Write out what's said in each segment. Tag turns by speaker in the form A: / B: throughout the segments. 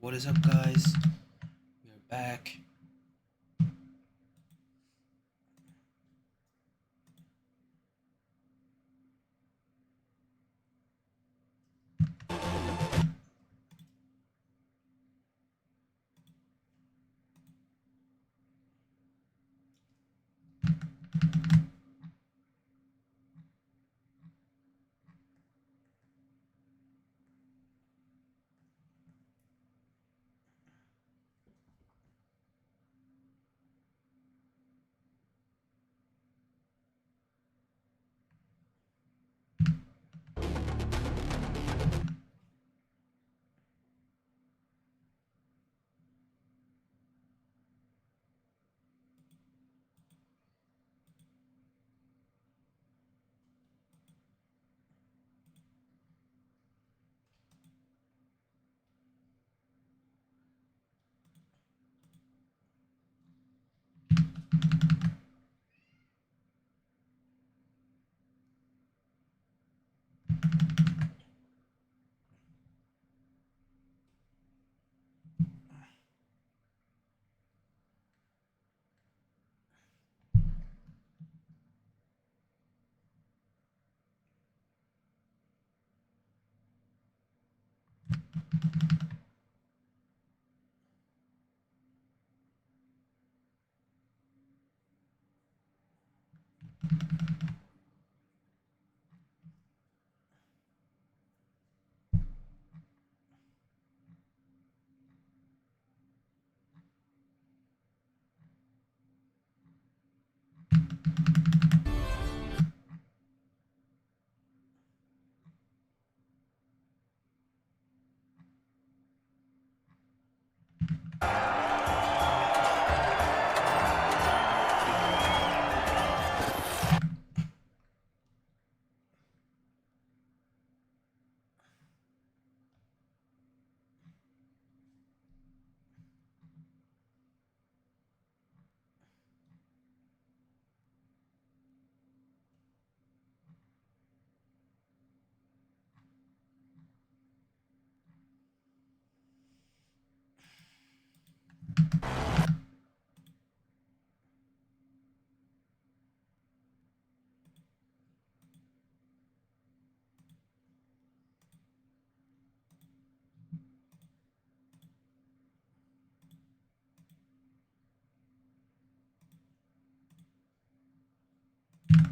A: What is up, guys? We are back.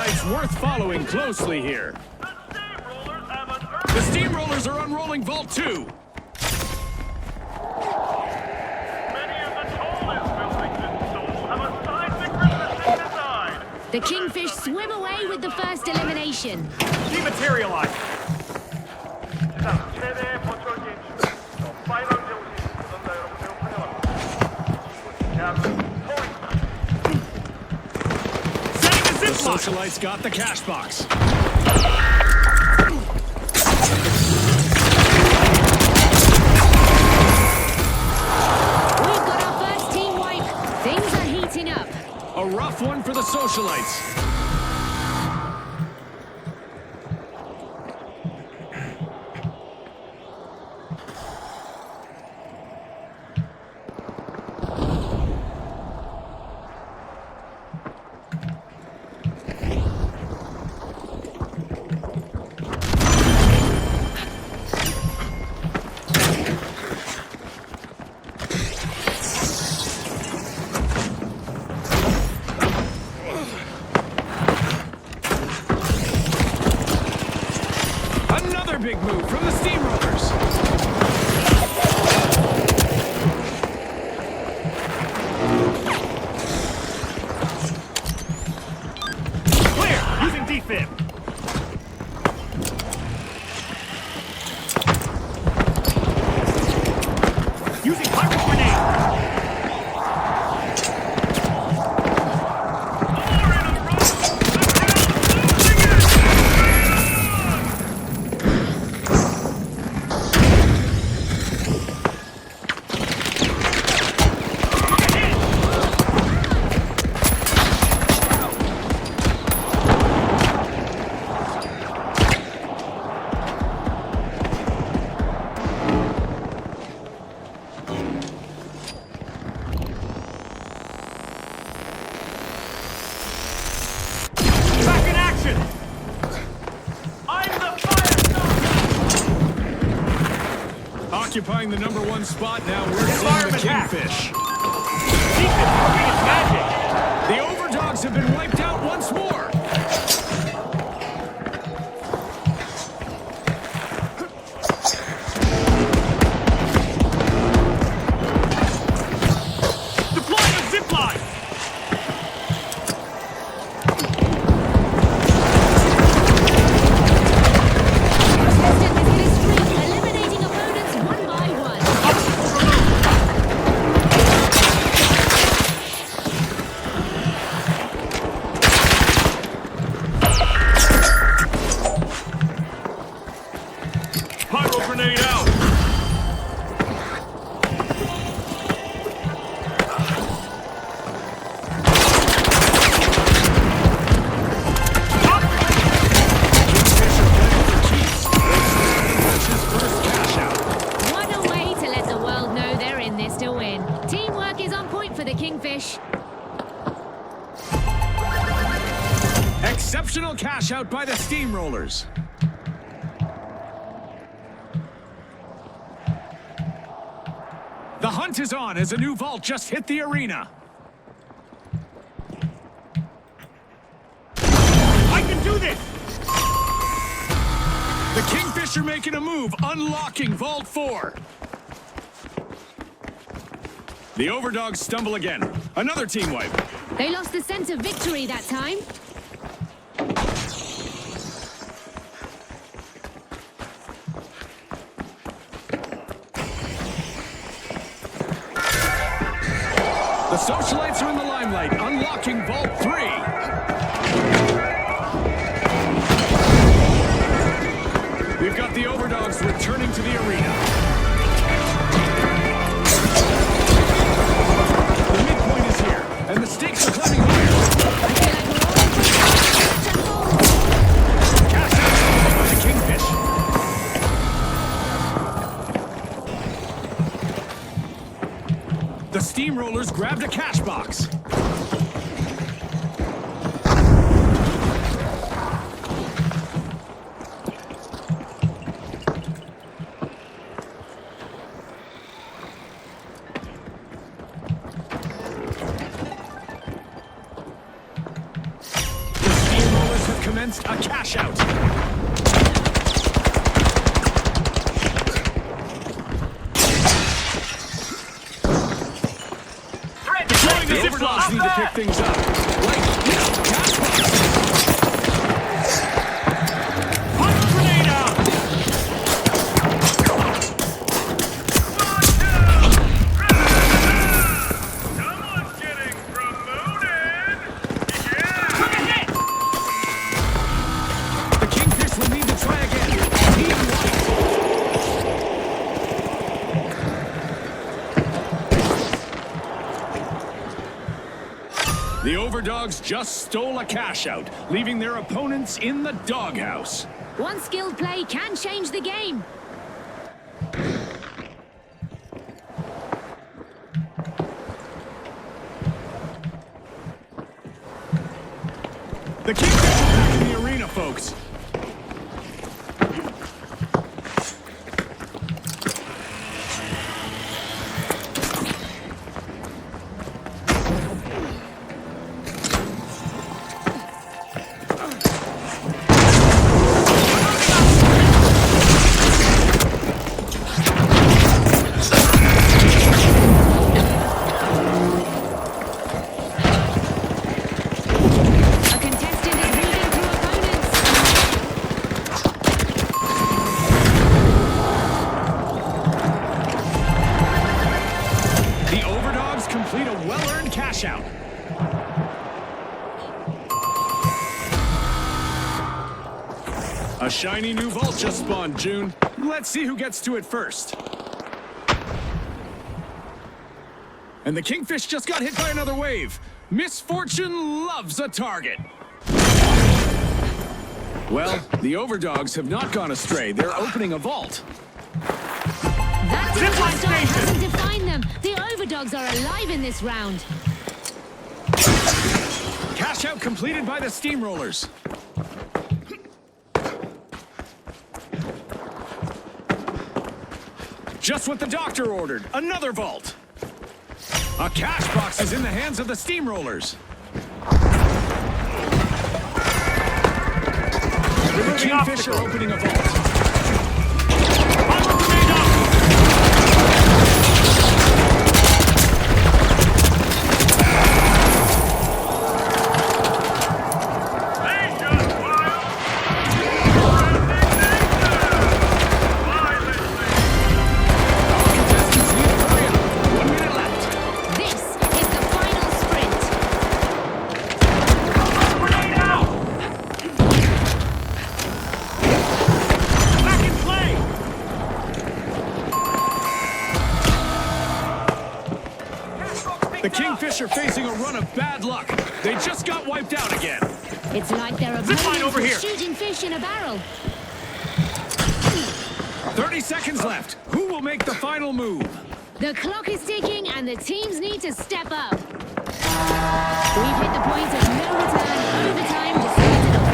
B: It's worth following closely here. The Steamrollers are unrolling Vault 2.
C: Many of the tallest buildings in Seoul have a seismic resistant design.
D: The Kingfish swim away with the first elimination.
B: Dematerialize.
C: 자, 최대의 버추얼 게임 중 파이널 오신 구독자 여러분을 환영합니다. 대한민국
B: The Socialites got the cash box.
D: We've got our first team wipe. Things are heating up.
B: A rough one for the Socialites. Another big move from the Steamrollers. Clear, using defib. Using pirate grenade. occupying the #1 spot now. We're seeing the Kingfish.
C: Defense working its magic.
B: The Overdogs have been wiped out once more.
C: Deploying a zip line.
D: Contestant has hit a streak, eliminating opponents one by one.
C: Pyro grenade out.
D: What a way to let the world know they're in this to win. Teamwork is on point for the Kingfish.
B: Exceptional cash out by the Steamrollers. The hunt is on as a new vault just hit the arena.
C: I can do this.
B: The Kingfish are making a move, unlocking Vault 4. The Overdogs stumble again. Another team wipe.
D: They lost the sense of victory that time.
B: The Socialites are in the limelight, unlocking Vault 3. We've got the Overdogs returning to the arena. The midpoint is here, and the stakes are climbing higher.
D: I feel like we're all in for a
B: Cash out by the Kingfish. The Steamrollers grabbed a cash box. The Steamrollers have commenced a cash out.
C: Threat
B: The
C: deploying the zip
B: Overdogs
C: line.
B: need to pick things up. Right now, cash box.
C: Pyro grenade out. Someone's getting promoted. Yeah. Took a hit.
B: The Kingfish will need to try again. Team white. The Overdogs just stole a cash out, leaving their opponents in the doghouse.
D: One skilled play can change the game.
B: The Kingfish are back in the arena, folks.
D: A contestant is moving through opponents.
B: The Overdogs complete a well-earned cash out. A shiny new vault just spawned, June. Let's see who gets to it first. And the Kingfish just got hit by another wave. Misfortune loves a target. Well, the Overdogs have not gone astray. They're opening a vault.
D: That
C: Zip line
D: defense stop
C: station.
D: hasn't defined them. The Overdogs are alive in this round.
B: Cash out completed by the Steamrollers. Just what the doctor ordered. Another vault. A cash box is in the hands of the steamrollers. The Kingfisher opening a vault.
D: This is the final sprint.
C: Back in play!
B: The Kingfisher facing a run of bad luck. They just got wiped out again.
D: It's like they're
C: Zip line
D: opponents
C: over
D: are
C: here.
D: shooting fish in a barrel.
B: 30 seconds left. Who will make the final move?
D: The clock is ticking and the teams need to step up. We've hit the point of no return. Overtime decides it all.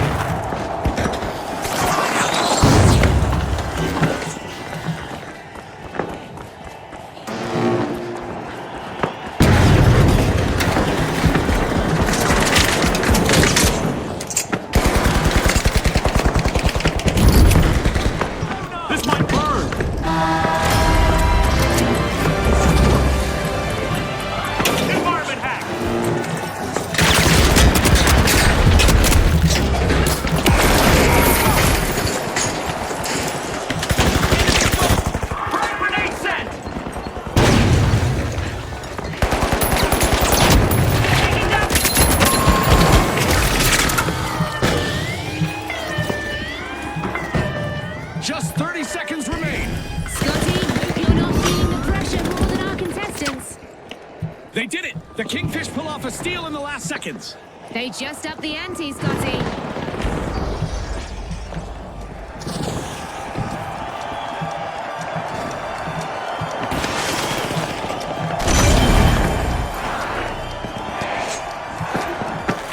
C: This might burn! Environment hack! Grenade set! Taking down
B: Just 30 seconds remain.
D: Scotty, hope you're not feeling the pressure more than our contestants.
B: They did it. The Kingfish pull off a steal in the last seconds.
D: They just upped the ante, Scotty.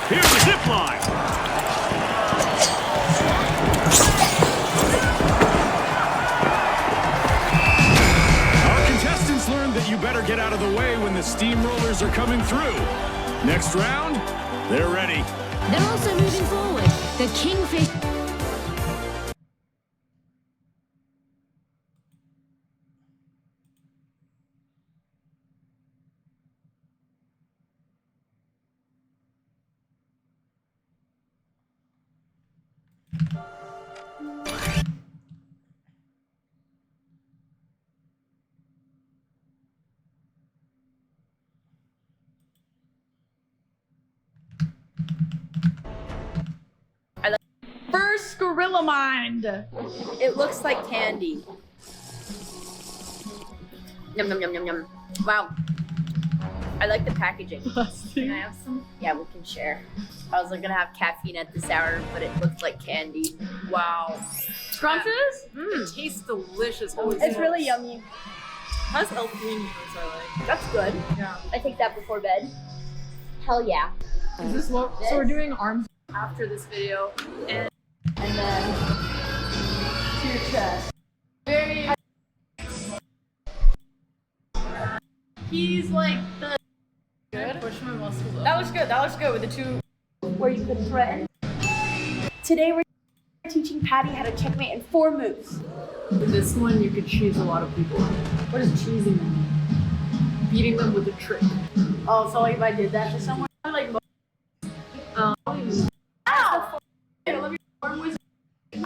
C: Here's the zip line!
B: Our contestants learned that you better get out of the way when the steamrollers are coming through. Next round, they're ready.
D: They're also moving forward. The Kingfish.
E: First Gorilla Mind.
F: It looks like candy. Yum yum yum yum yum. Wow. I like the packaging. Can I have some? Yeah, we can share. I was gonna have caffeine at this hour, but it looked like candy. Wow.
E: Scrumptious?
F: It
E: tastes delicious.
F: It's really yummy.
E: Has L-theanine, which I like.
F: That's good.
E: Yeah.
F: I take that before bed. Hell yeah.
E: Is this what? So we're doing arms after this video, and
F: then
E: to your chest. Very. He's like the. Good. Push my muscles up.
F: that looks good. That looks good with the two where you could threaten. Today we're teaching Patty how to checkmate in 4 moves.
E: With this one, you could cheese a lot of people. What does cheesing mean? Beating them with a trick.
F: Oh, so like if I did that to someone, like.
E: Ow!
F: Okay, let me. Okay.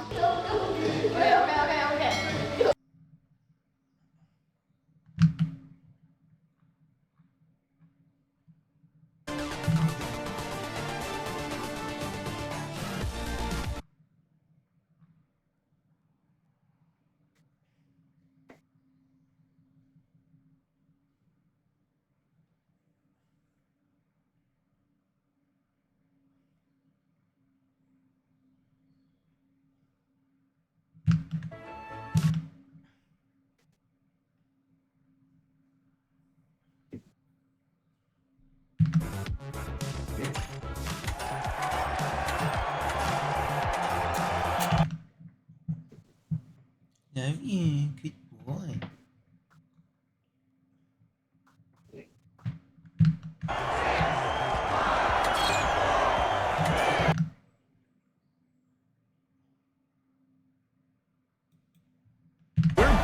A: Love you. Good boy.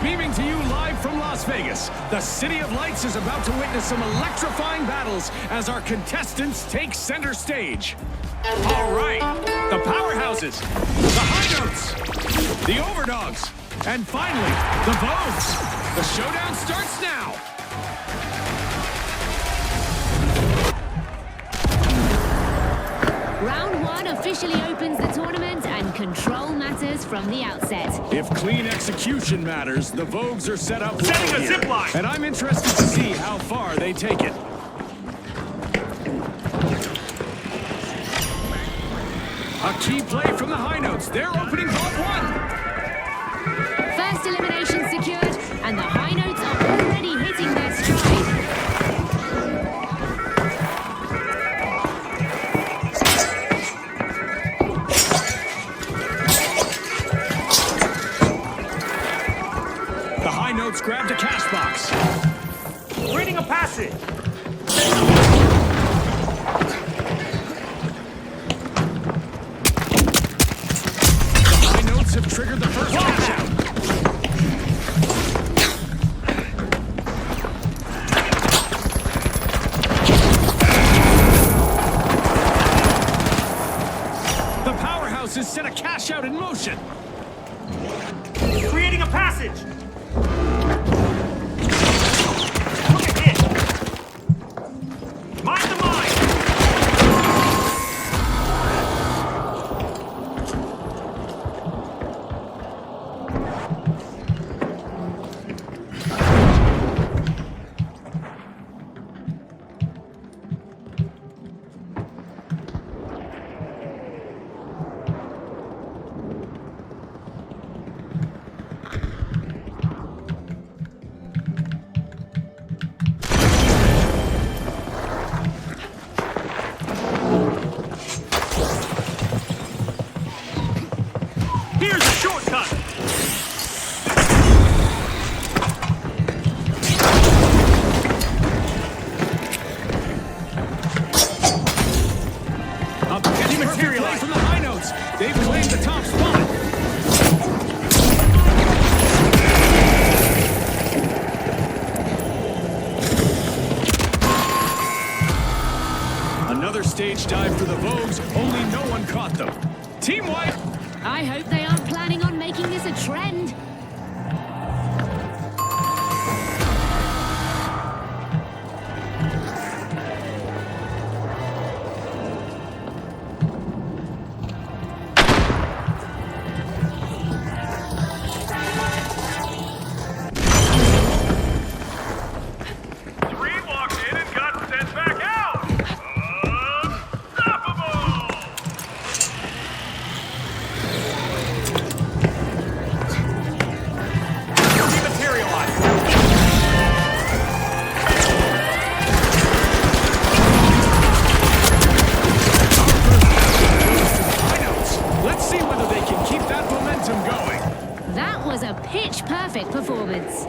B: Beaming to you live from Las Vegas, the City of Lights is about to witness some electrifying battles as our contestants take center stage. All right, the powerhouses, the high notes, the overdogs, and finally, the Vogues. The showdown starts now.
D: Round 1 officially opens the tournament and control matters from the outset.
B: If clean execution matters, the Vogues are set up
C: Setting
B: well
C: a
B: here,
C: zip line.
B: and I'm interested to see how far they take it. A key play from the high notes. They're opening vault 1.
D: First elimination secured, and the high notes are already hitting their stride.
B: The high notes grabbed a cash box.
C: Reading a passage.
B: The high notes have triggered the first cash out. The powerhouses set a cash out in motion.
C: Creating a passage. Look at it. Mind the mine. Here's a shortcut.
B: A pitch perfect play from the high notes. They've claimed the top spot. Another stage dive for the Vogues. Only no one caught them. Team White.
D: I hope they aren't planning on making this a trend.
C: Three walked in and got sent back out. Unstoppable. Dematerialized.
B: High notes. Let's see whether they can keep that momentum going.
D: That was a pitch-perfect performance.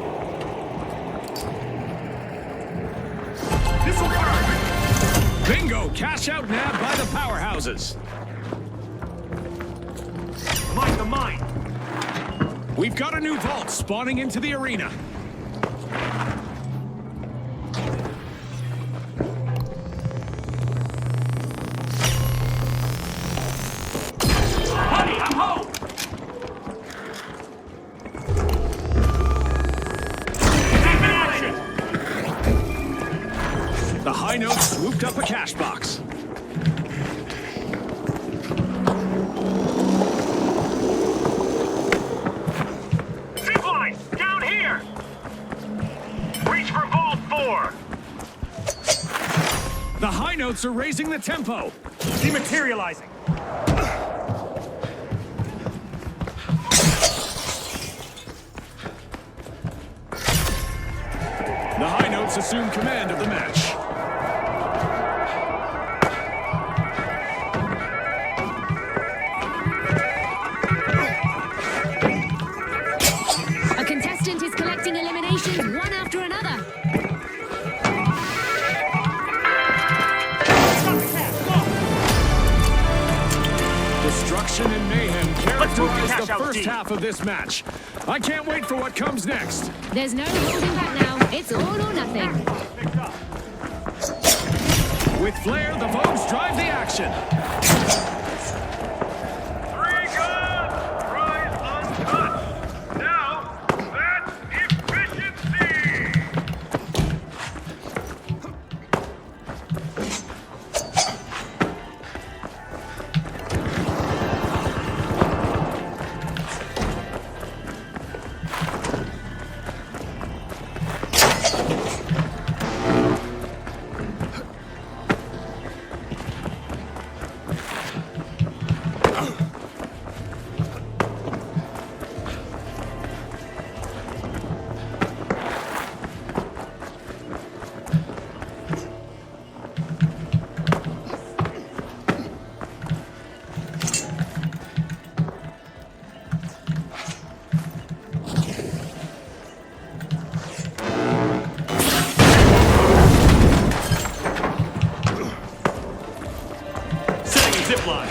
C: This'll work.
B: Bingo! Cash out nabbed by the powerhouses.
C: Mind the mine.
B: We've got a new vault spawning into the arena.
C: Honey, I'm home. Deep in action.
B: The high notes swooped up a cash box.
C: Zip line, down here. Reach for vault 4.
B: The high notes are raising the tempo.
C: Dematerializing.
B: The high notes assume command of the match.
D: A contestant is collecting eliminations one after another.
B: Destruction and mayhem characterize the
C: cash out
B: first first half of this match. I can't wait for what comes next.
D: There's no holding back now. It's all or nothing.
B: With flair, the Vogues drive the action.
C: 3 guns! Rise untouched! Now, that's efficiency!
B: Setting a zip line.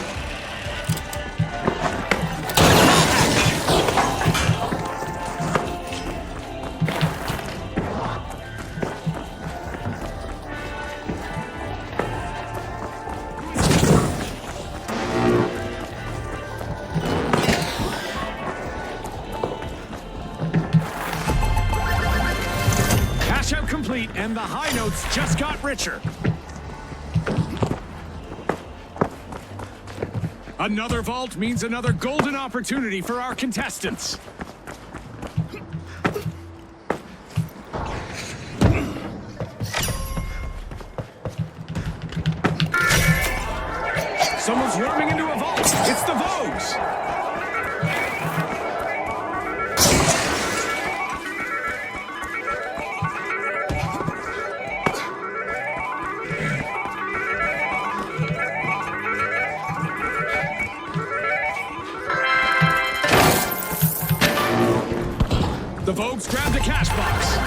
B: Cash out complete, and the high notes just got richer. Another vault means another golden opportunity for our contestants. Someone's warming into a vault. It's the Vogues. The Vogues grab the cash box.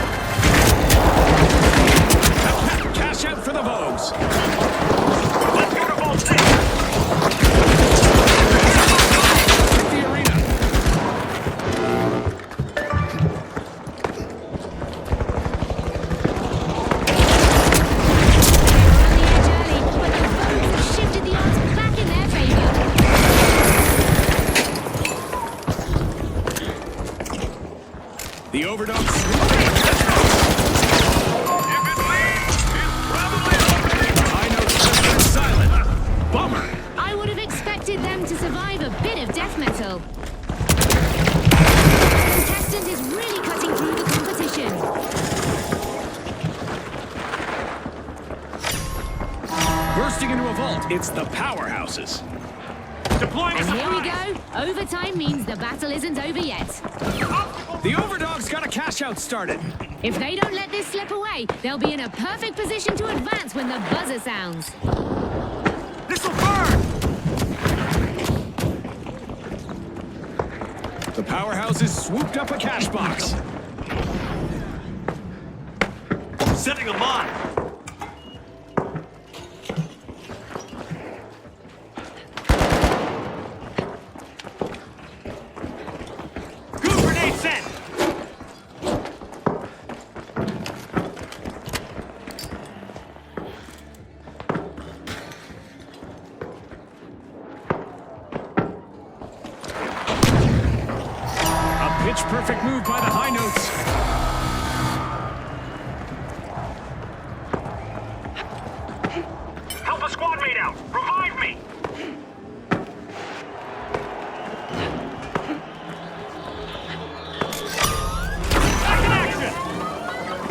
B: Cash out for the Vogues.
C: Let's go to Vault 6!
B: Hit the arena.
D: Shifted the odds back in their favor.
B: The Overdogs.
C: If it leads, it's probably opening!
B: The high notes just went silent. Bummer.
D: I would have expected them to survive a bit of death metal. This contestant is really cutting through the competition.
B: Bursting into a vault, it's the powerhouses.
C: Deploying
D: And here we
C: supplies!
D: go. Overtime means the battle isn't over yet.
B: The Overdogs got a cash out started.
D: If they don't let this slip away, they'll be in a perfect position to advance when the buzzer sounds.
C: This'll burn!
B: The powerhouses swooped up a cash box.
C: Setting a mine! Goo grenade sent!
B: A pitch-perfect move by the high notes.
C: Help a squad mate out! Revive me! Back in action!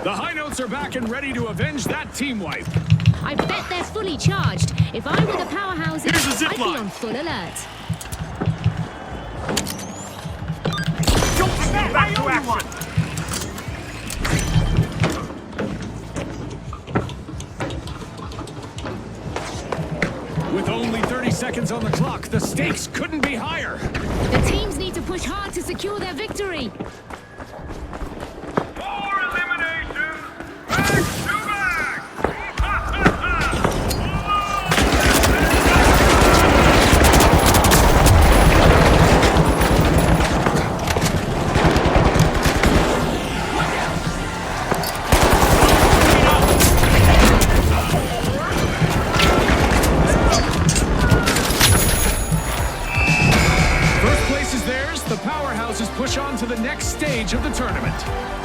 B: The high notes are back and ready to avenge that team wipe.
D: I bet they're fully charged. If I were the powerhouses,
C: Here's a zip
D: I'd be
C: line.
D: on full alert.
C: Back to action!
B: With only 30 seconds on the clock, the stakes couldn't be higher.
D: The teams need to push hard to secure their victory.
B: First place is theirs. The powerhouses push on to the next stage of the tournament.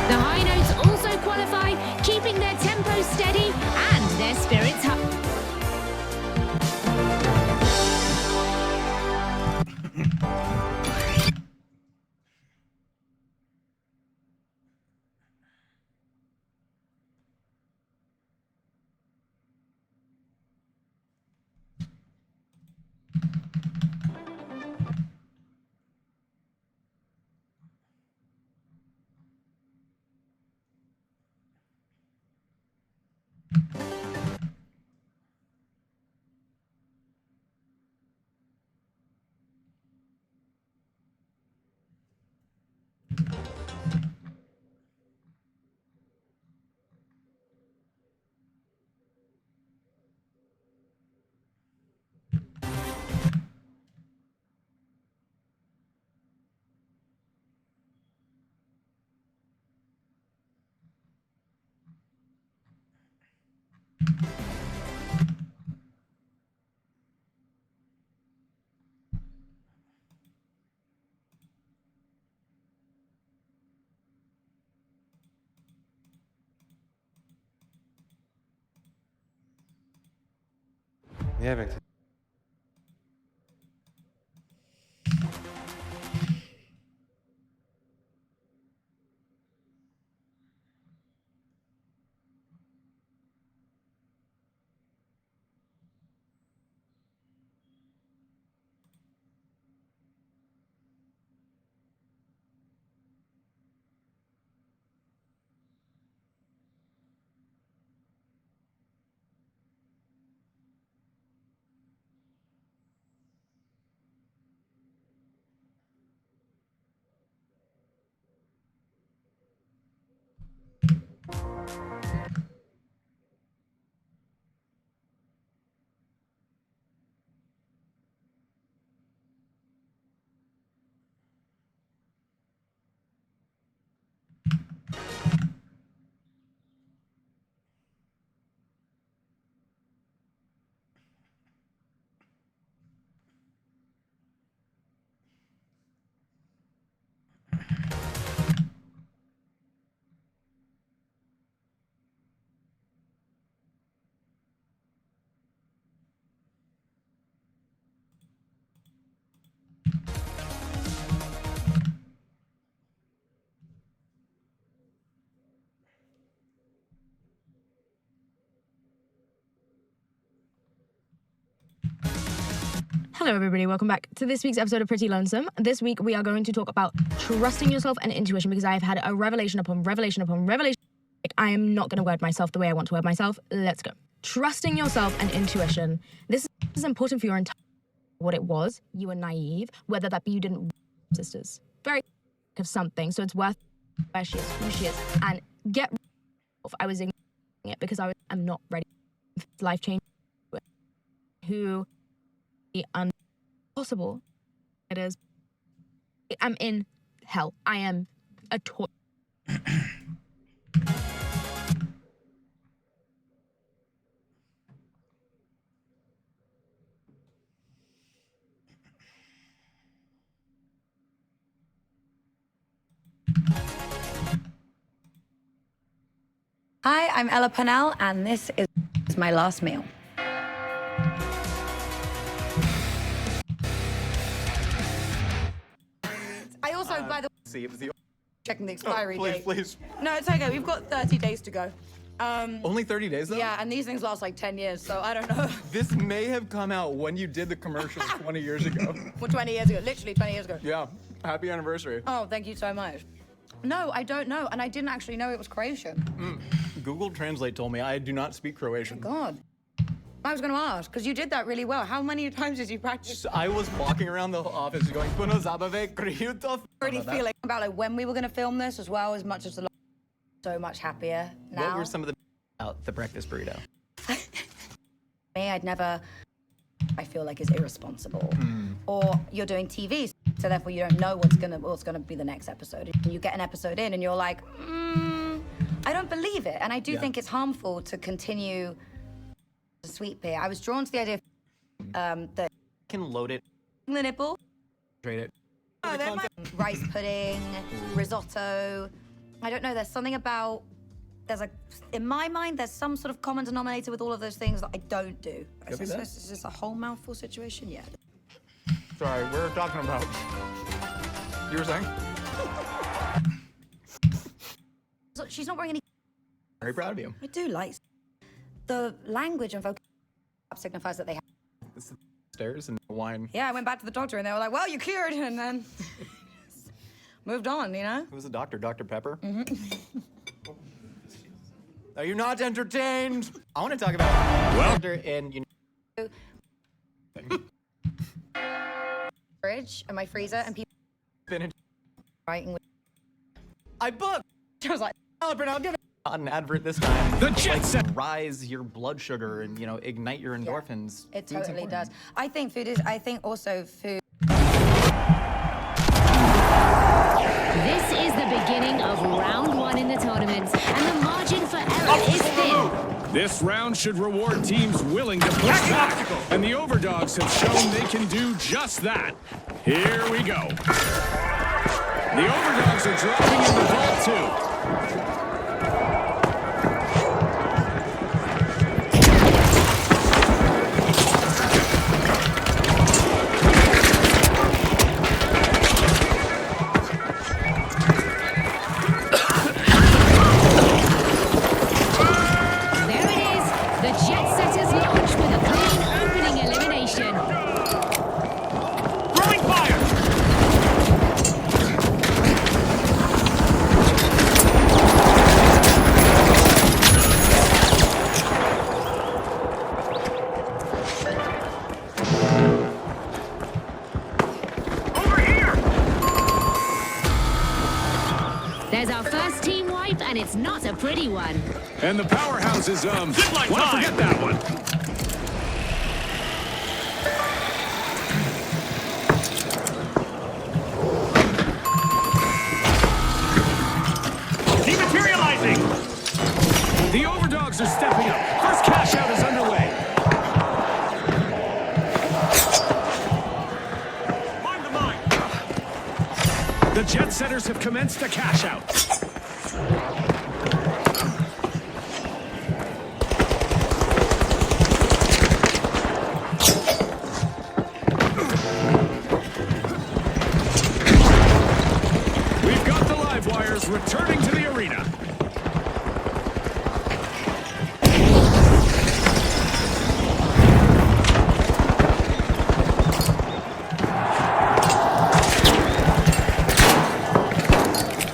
D: The high notes also qualify, keeping their tempo steady and their spirits high.
G: Nie wiem, jak to...
H: Hello everybody, welcome back to this week's episode of Pretty Lonesome. This week we are going to talk about trusting yourself and intuition because I have had a revelation upon revelation upon revelation. I am not going to word myself the way I want to word myself. Let's go. Trusting yourself and intuition. This is important for your entire what it was. You were naive, whether that be you didn't sisters. Very of something, so it's worth where she is, who she is, and get off. I was ignoring it because I'm not ready. Life change. Who impossible it is. I'm in hell. I am a torture.
I: Hi, I'm Ella Purnell, and this is my last meal. I also, by the way,
J: See, it was the
I: checking the expiry date.
J: please.
I: No, it's okay. We've got 30 days to go.
J: Only 30 days though?
I: Yeah, and these things last like 10 years, so I don't know.
J: This may have come out when you did the commercials 20 years ago.
I: Well, 20 years ago, literally 20 years ago.
J: Yeah, happy anniversary.
I: Oh, thank you so much. No, I don't know, and I didn't actually know it was Croatian.
J: Google Translate told me I do not speak Croatian.
I: God. I was going to ask, because you did that really well. How many times did you practice?
J: I was walking around the office going, Puno zabave, kryutov.
I: Already feeling about like when we were going to film this as well, as much as the so much happier now.
J: What were some of the Out the breakfast burrito.
I: Me, I feel like is irresponsible. Or you're doing TV, so therefore you don't know what's gonna be the next episode. And you get an episode in and you're like, I don't believe it. And I do think it's harmful to continue the sweet beer. I was drawn to the idea of the
J: Can load it.
I: the nipple.
J: Trade it.
I: Oh, there might rice pudding, risotto. I don't know, there's something about in my mind, there's some sort of common denominator with all of those things that I don't do. Is this a whole mouthful situation? Yeah.
J: Sorry, we're talking about. You were saying?
I: So she's not wearing any.
J: Very proud of you.
I: I do like the language and vocabulary signifies that they have.
J: It's stairs and wine.
I: Yeah, I went back to the doctor and they were like, well, you're cured, and then moved on, you know?
J: Who was the doctor? Dr. Pepper? Are you not entertained? I want to talk about and
I: Fridge and my freezer and people
J: spinach.
I: writing with.
J: I booked.
I: I was like,
J: I'll give it. Not an advert this time.
B: The jet set.
J: Rise your blood sugar and ignite your endorphins.
I: it
J: Food's
I: totally
J: important.
I: does. I think also food.
D: This is the beginning of round 1 in the tournament, and the margin for error is thin.
B: This round should reward teams willing to push back, and the overdogs have shown they can do just that. Here we go. The overdogs are dropping in the vault 2.
D: There's our first team wipe, and it's not a pretty one.
B: And the powerhouses, want to forget that one.
C: Dematerializing!
B: The overdogs are stepping up. First cash out is underway.
C: Mind the mine!
B: The jet setters have commenced a cash out. We've got the live wires returning to the arena.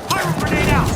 C: Fire grenade out!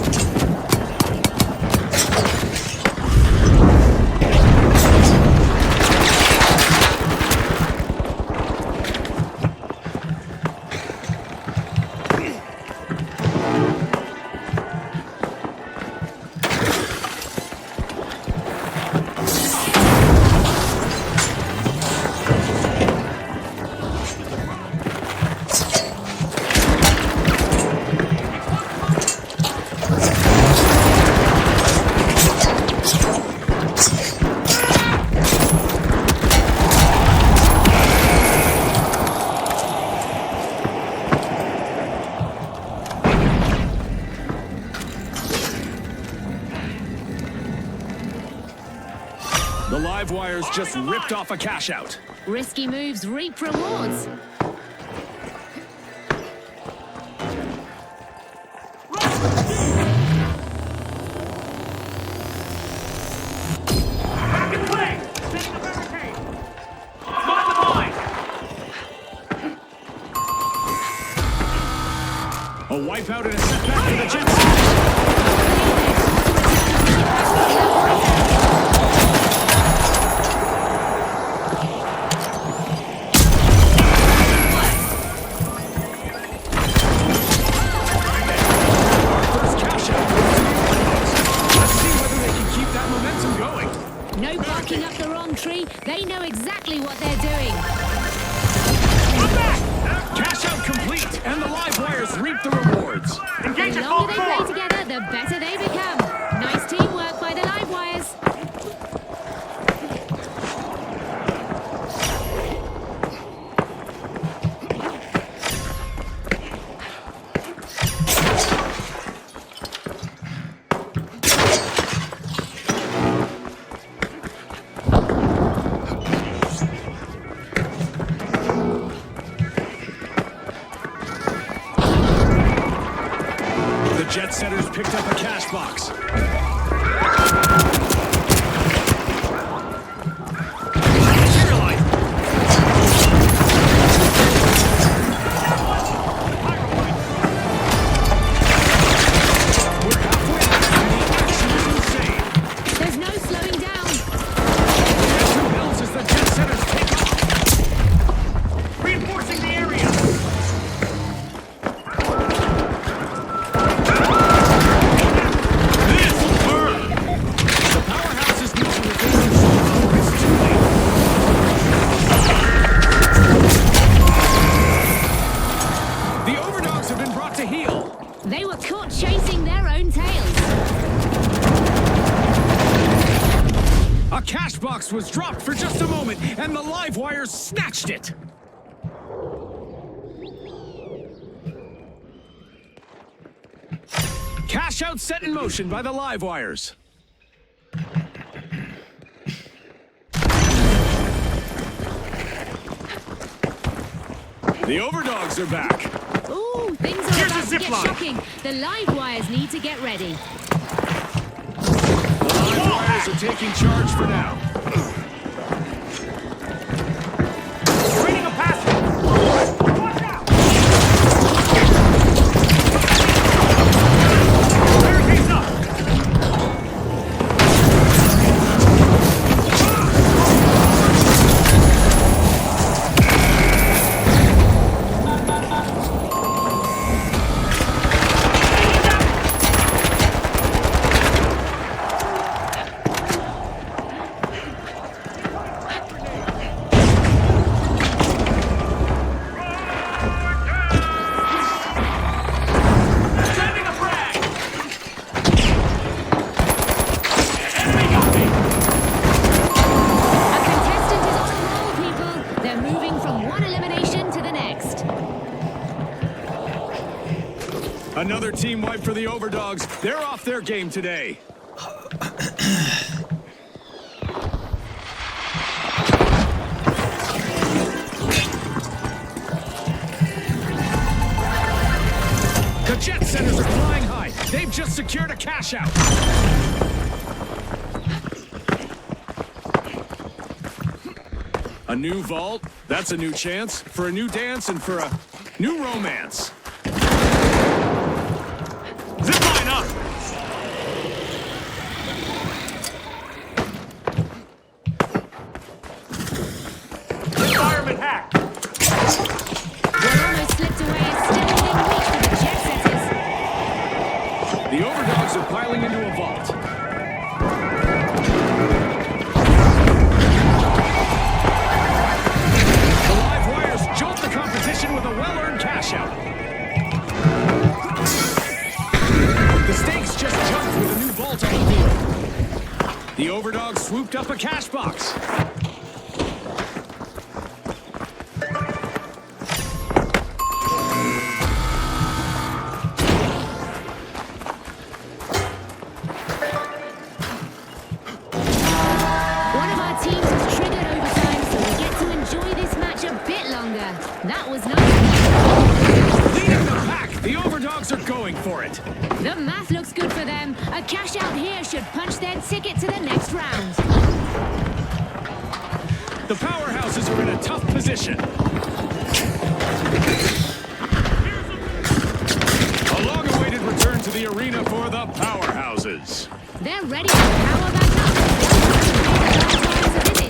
B: The live wires just ripped off a cash out.
D: Risky moves reap rewards.
C: Back in play! Setting the barricade! Mind the mine!
B: A wipeout and a setback for the jet setters. First cash out. Let's see whether they can keep that momentum going.
D: infantry. They know exactly what they're doing.
B: I'm back! Cash out complete, and the live wires reap the rewards.
D: The longer they play together, the better they become. Nice teamwork by the live wires.
B: Jet setters picked up a cash box. Materialite! We're halfway, and the action is insane.
D: There's no slowing down.
B: Momentum builds as the jet setters take off. Reinforcing the area.
D: They were caught chasing their own tails.
B: A cash box was dropped for just a moment, and the live wires snatched it. Cash out set in motion by the live wires. The overdogs are back.
D: Ooh, things are about to get shocking. The live wires need to get ready.
B: The live wires are taking charge for now. Raining a pass. Watch out! Barricades up. Another team wipe for the overdogs. They're off their game today. The jet centers are flying high. They've just secured a cash out. A new vault, that's a new chance for a new dance and for a new romance. Zip line up! Environment hack!
D: One almost slipped away and still within reach for the jet setters.
B: The overdogs are piling into a vault. The live wires jolt the competition with a well-earned cash out. The stakes just jumped with a new vault on the field. The overdogs swooped up a cash box.
D: One of our teams has triggered overtime, so we get to enjoy this match a bit longer. That was nice.
B: Leading the pack, the overdogs are going for it.
D: The math looks good for them. A cash out here should punch their ticket to the next round.
B: The powerhouses are in a tough position. A long-awaited return to the arena for the powerhouses.
D: They're ready to power back up. The live wires a visit.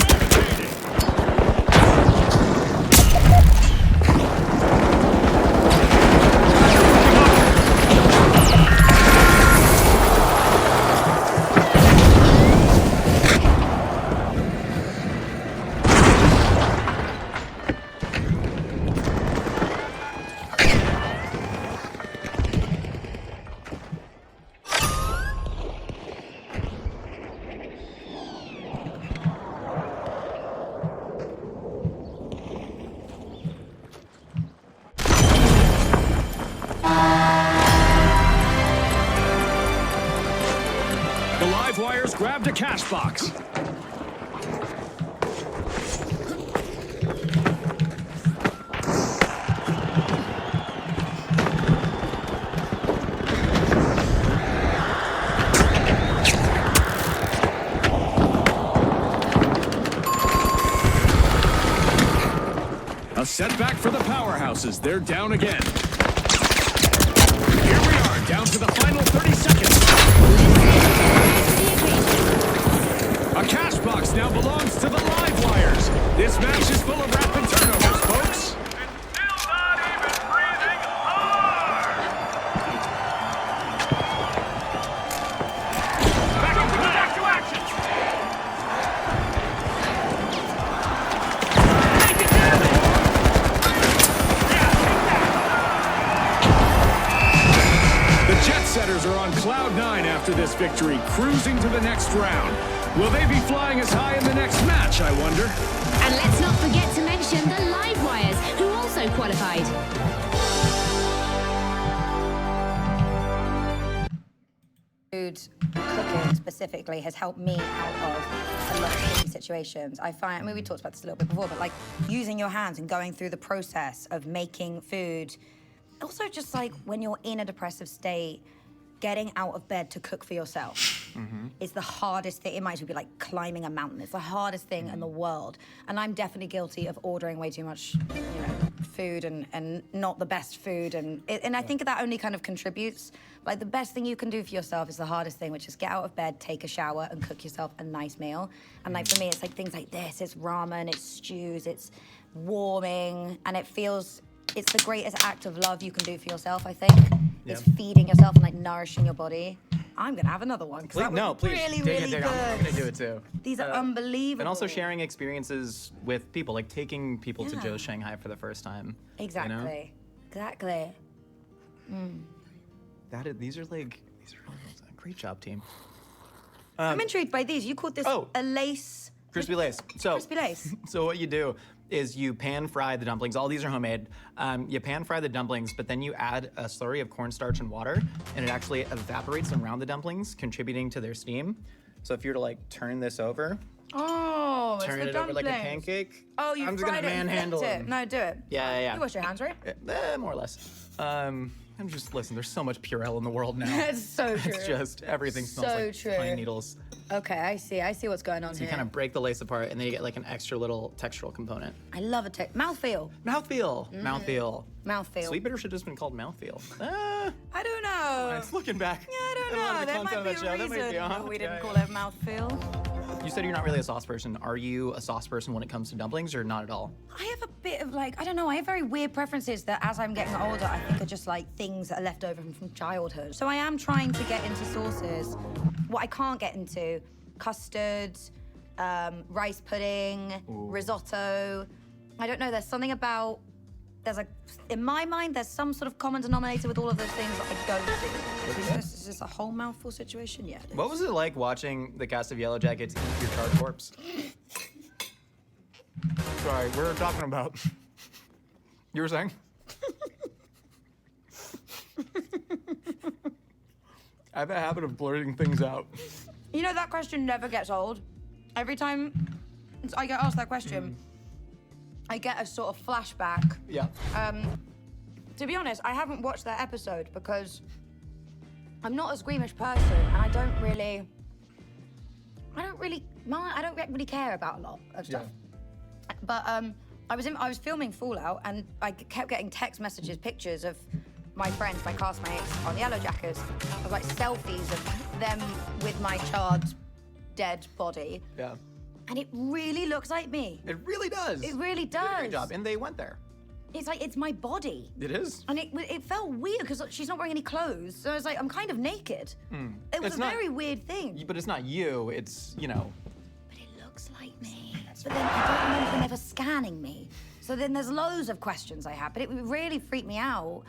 B: members grabbed a cash box. A setback for the powerhouses. They're down again. Here we are, down to the final 30 seconds. A cash box now belongs to the live wires. This match is full of rapid turnovers, folks.
C: Still not even breathing hard. Back to action.
B: The Jet Setters are on cloud 9 after this victory, cruising to the next round. Will they be flying as high in the next match, I wonder?
D: And let's not forget to mention the live wires, who also qualified.
I: Food cooking specifically has helped me out of a lot of tricky situations. I find, I mean, we talked about this a little bit before, but like using your hands and going through the process of making food. Also, just like when you're in a depressive state, getting out of bed to cook for yourself is the hardest thing. It might as well be like climbing a mountain. It's the hardest thing in the world. And I'm definitely guilty of ordering way too much, you know, food and not the best food. And I think that only kind of contributes. Like the best thing you can do for yourself is the hardest thing, which is get out of bed, take a shower, and cook yourself a nice meal. And like for me, it's like things like this. It's ramen, it's stews, it's warming, and it feels. It's the greatest act of love you can do for yourself, I think. It's feeding yourself and like nourishing your body. I'm gonna have another one because that was really, really good.
J: I'm gonna do it too.
I: These are unbelievable.
J: And also sharing experiences with people, like taking people to Joe's Shanghai for the first time.
I: Exactly.
J: You know?
I: Exactly.
J: These are really great job, team.
I: I'm intrigued by these. You called this a lace.
J: Crispy lace. So
I: Crispy lace.
J: So what you do is you pan fry the dumplings. All these are homemade. You pan fry the dumplings, but then you add a slurry of cornstarch and water, and it actually evaporates around the dumplings, contributing to their steam. So if you were to like turn this over, turn it over like a pancake.
I: Oh, you
J: I'm just
I: fried
J: gonna manhandle
I: it.
J: them.
I: No, do it.
J: Yeah.
I: You wash your hands, right?
J: More or less. I'm just listen. There's so much Purell in the world now.
I: It's so true.
J: It's just everything smells like
I: true.
J: pine needles.
I: Okay, I see. I see what's going on
J: So
I: here.
J: you kind of break the lace apart, and then you get like an extra little textural component.
I: I love a mouthfeel.
J: Mouthfeel.
I: Mouthfeel.
J: Sweet Bitter should have just been called mouthfeel.
I: I don't know.
J: Looking back.
I: Yeah, I don't
J: a lot
I: know.
J: of the
I: There might
J: content
I: be
J: of that
I: a
J: show, that might be
I: reason
J: off.
I: we didn't
J: Yeah,
I: call it mouthfeel.
J: You said you're not really a sauce person. Are you a sauce person when it comes to dumplings, or not at all?
I: I have a bit of like, I don't know, I have very weird preferences that as I'm getting older, I think are just like things that are left over from childhood. So I am trying to get into sauces. What I can't get into, custard, rice pudding, risotto. I don't know, there's something about, in my mind, there's some sort of common denominator with all of those things that I don't do. Is this a whole mouthful situation? Yeah. It is.
J: What was it like watching the cast of Yellow Jackets eat your charred corpse? Sorry, we were talking about. You were saying? I have a habit of blurting things out.
I: You know, that question never gets old. Every time I get asked that question, I get a sort of flashback.
J: Yeah.
I: To be honest, I haven't watched that episode because I'm not a squeamish person, and I don't really care about a lot of stuff. But I was filming Fallout, and I kept getting text messages, pictures of my friends, my castmates on Yellow Jackets, of like selfies of them with my charred, dead body.
J: Yeah.
I: And it really looks like me.
J: It really does.
I: It really
J: You did a
I: does.
J: great job, and they went there.
I: It's like, it's my body.
J: It is.
I: And it felt weird because she's not wearing any clothes. So I was like, I'm kind of naked. It was
J: It's
I: a
J: not-
I: very weird thing.
J: But it's not you. It's, you know.
I: But it looks like me. But then I don't remember them ever scanning me. So then there's loads of questions I have. But it really freaked me out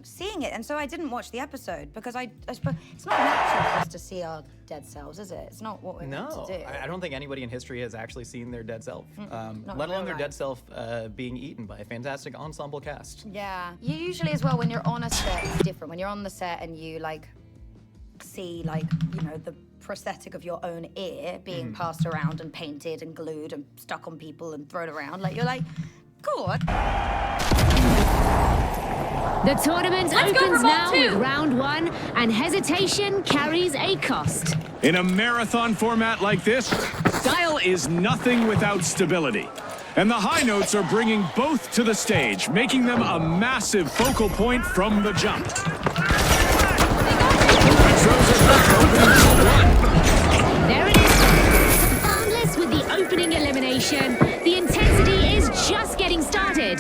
I: seeing it. And so I didn't watch the episode because I suppose it's not natural for us to see our dead selves, is it? It's not what we're meant
J: No,
I: to do.
J: I don't think anybody in history has actually seen their dead self,
I: not
J: let alone
I: in
J: their
I: real
J: dead
I: life.
J: self being eaten by a fantastic ensemble cast.
I: Yeah. You usually as well, when you're on a set, it's different. When you're on the set and you like see like, you know, the prosthetic of your own ear being passed around and painted and glued and stuck on people and thrown around. Like, you're like, cool.
D: The tournament opens now with round 1, and hesitation carries a cost.
B: In a marathon format like this, style is nothing without stability. And the high notes are bringing both to the stage, making them a massive focal point from the jump. The Retros are back opening No.1.
D: There it is. Boundless with the opening elimination. The intensity is just getting started.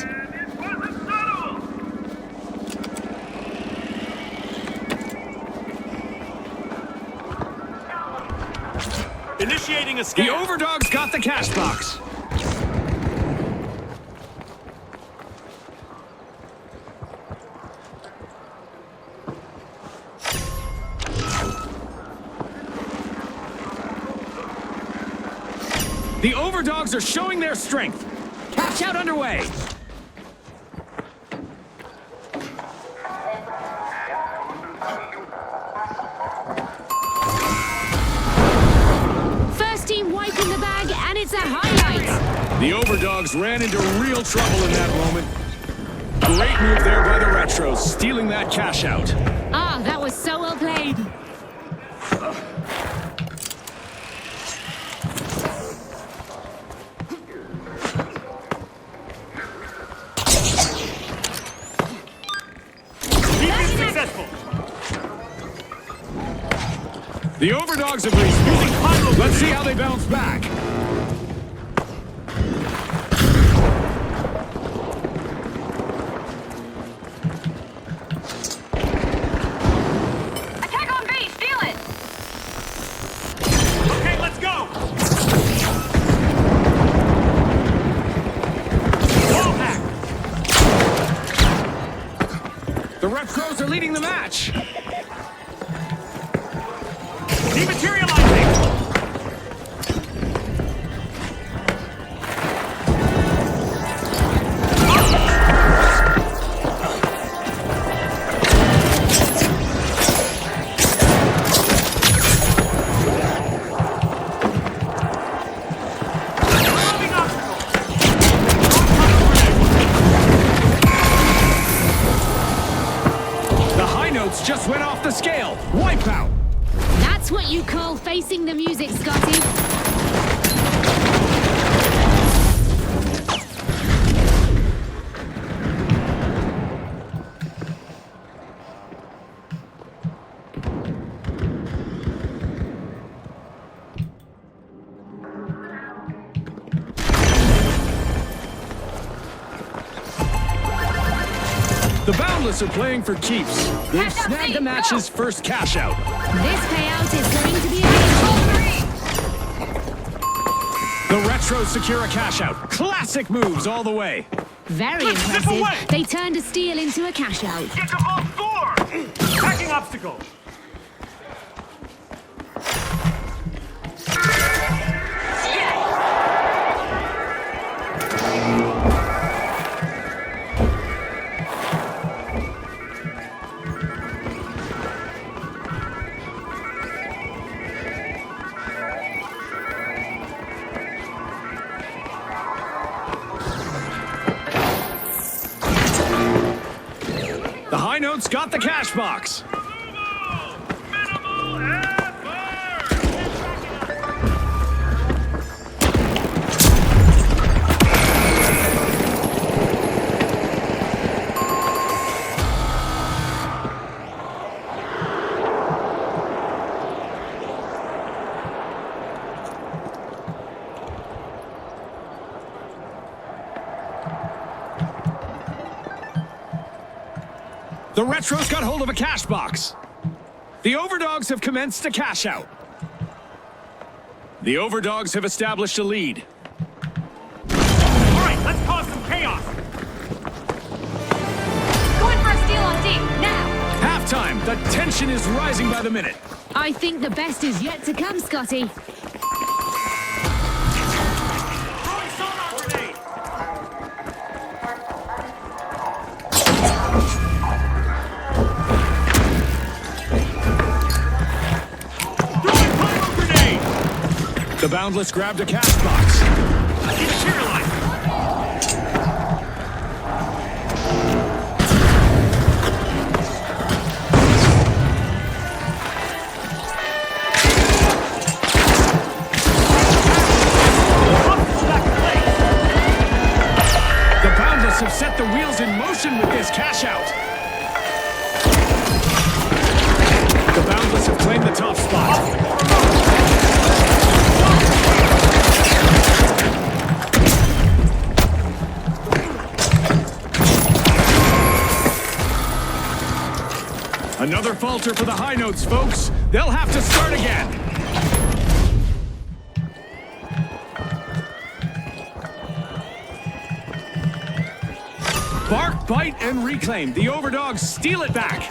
C: Initiating a scan.
B: The Overdogs got the cash box. The Overdogs are showing their strength. Cash out underway.
D: First team wiping the bag, and it's a highlight.
B: The Overdogs ran into real trouble in that moment. Great move there by the Retros, stealing that cash out.
D: Ah, that was so well played.
C: Successful.
B: The Overdogs have respawned. Let's see how they bounce back.
F: Attack on base, feel it!
C: Okay, let's go. Wall hack.
B: The Retros are leading the match.
C: Dematerializing.
B: The high notes just went off the scale. Wipeout.
D: That's what you call facing the music, Scotty.
B: The Boundless are playing for keeps. They've snagged the match's first cash out.
D: This payout is going to be a
B: The Retros secure a cash out. Classic moves all the way.
D: very
C: Let's zip
D: impressive.
C: away.
D: They turned a steal into a cash out.
C: Get the ball score. Hacking obstacle.
B: The high notes got the cash box.
C: Minimal effort.
B: The Retros got hold of a cash box. The Overdogs have commenced a cash out. The Overdogs have established a lead.
C: All right, let's cause some chaos.
F: Going for a steal on D, now!
B: Halftime, the tension is rising by the minute.
D: I think the best is yet to come, Scotty.
C: Throwing sonar grenade. Throwing
B: The Boundless grabbed a cash box. Dematerialize! The Boundless have set the wheels in motion with this cash out. The Boundless have claimed the top spot. Another falter for the high notes, folks. They'll have to start again. Bark, bite, and reclaim. The overdogs steal it back.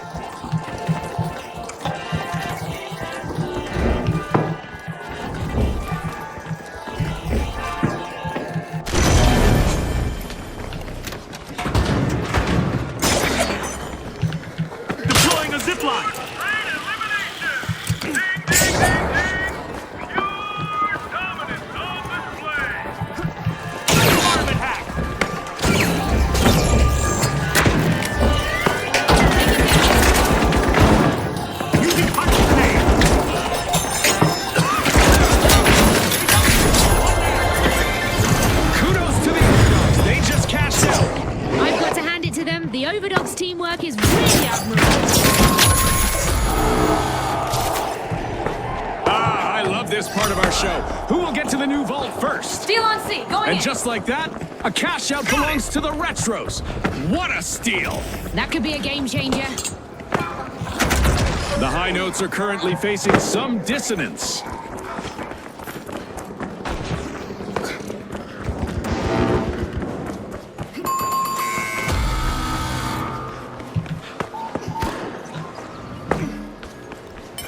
B: Deploying a zip line.
C: Ding, ding, ding, ding. Pure dominance on display.
B: Armament hack. Using punch grenade. Kudos to the overdogs. They just cashed out.
D: I've got to hand it to them. The Overdogs teamwork is really admirable.
B: Ah, I love this part of our show. Who will get to the new vault first?
E: Steal on C. Going
B: And
E: in.
B: just like that, a cash out belongs to the Retros. What a steal!
D: That could be a game changer.
B: The high notes are currently facing some dissonance.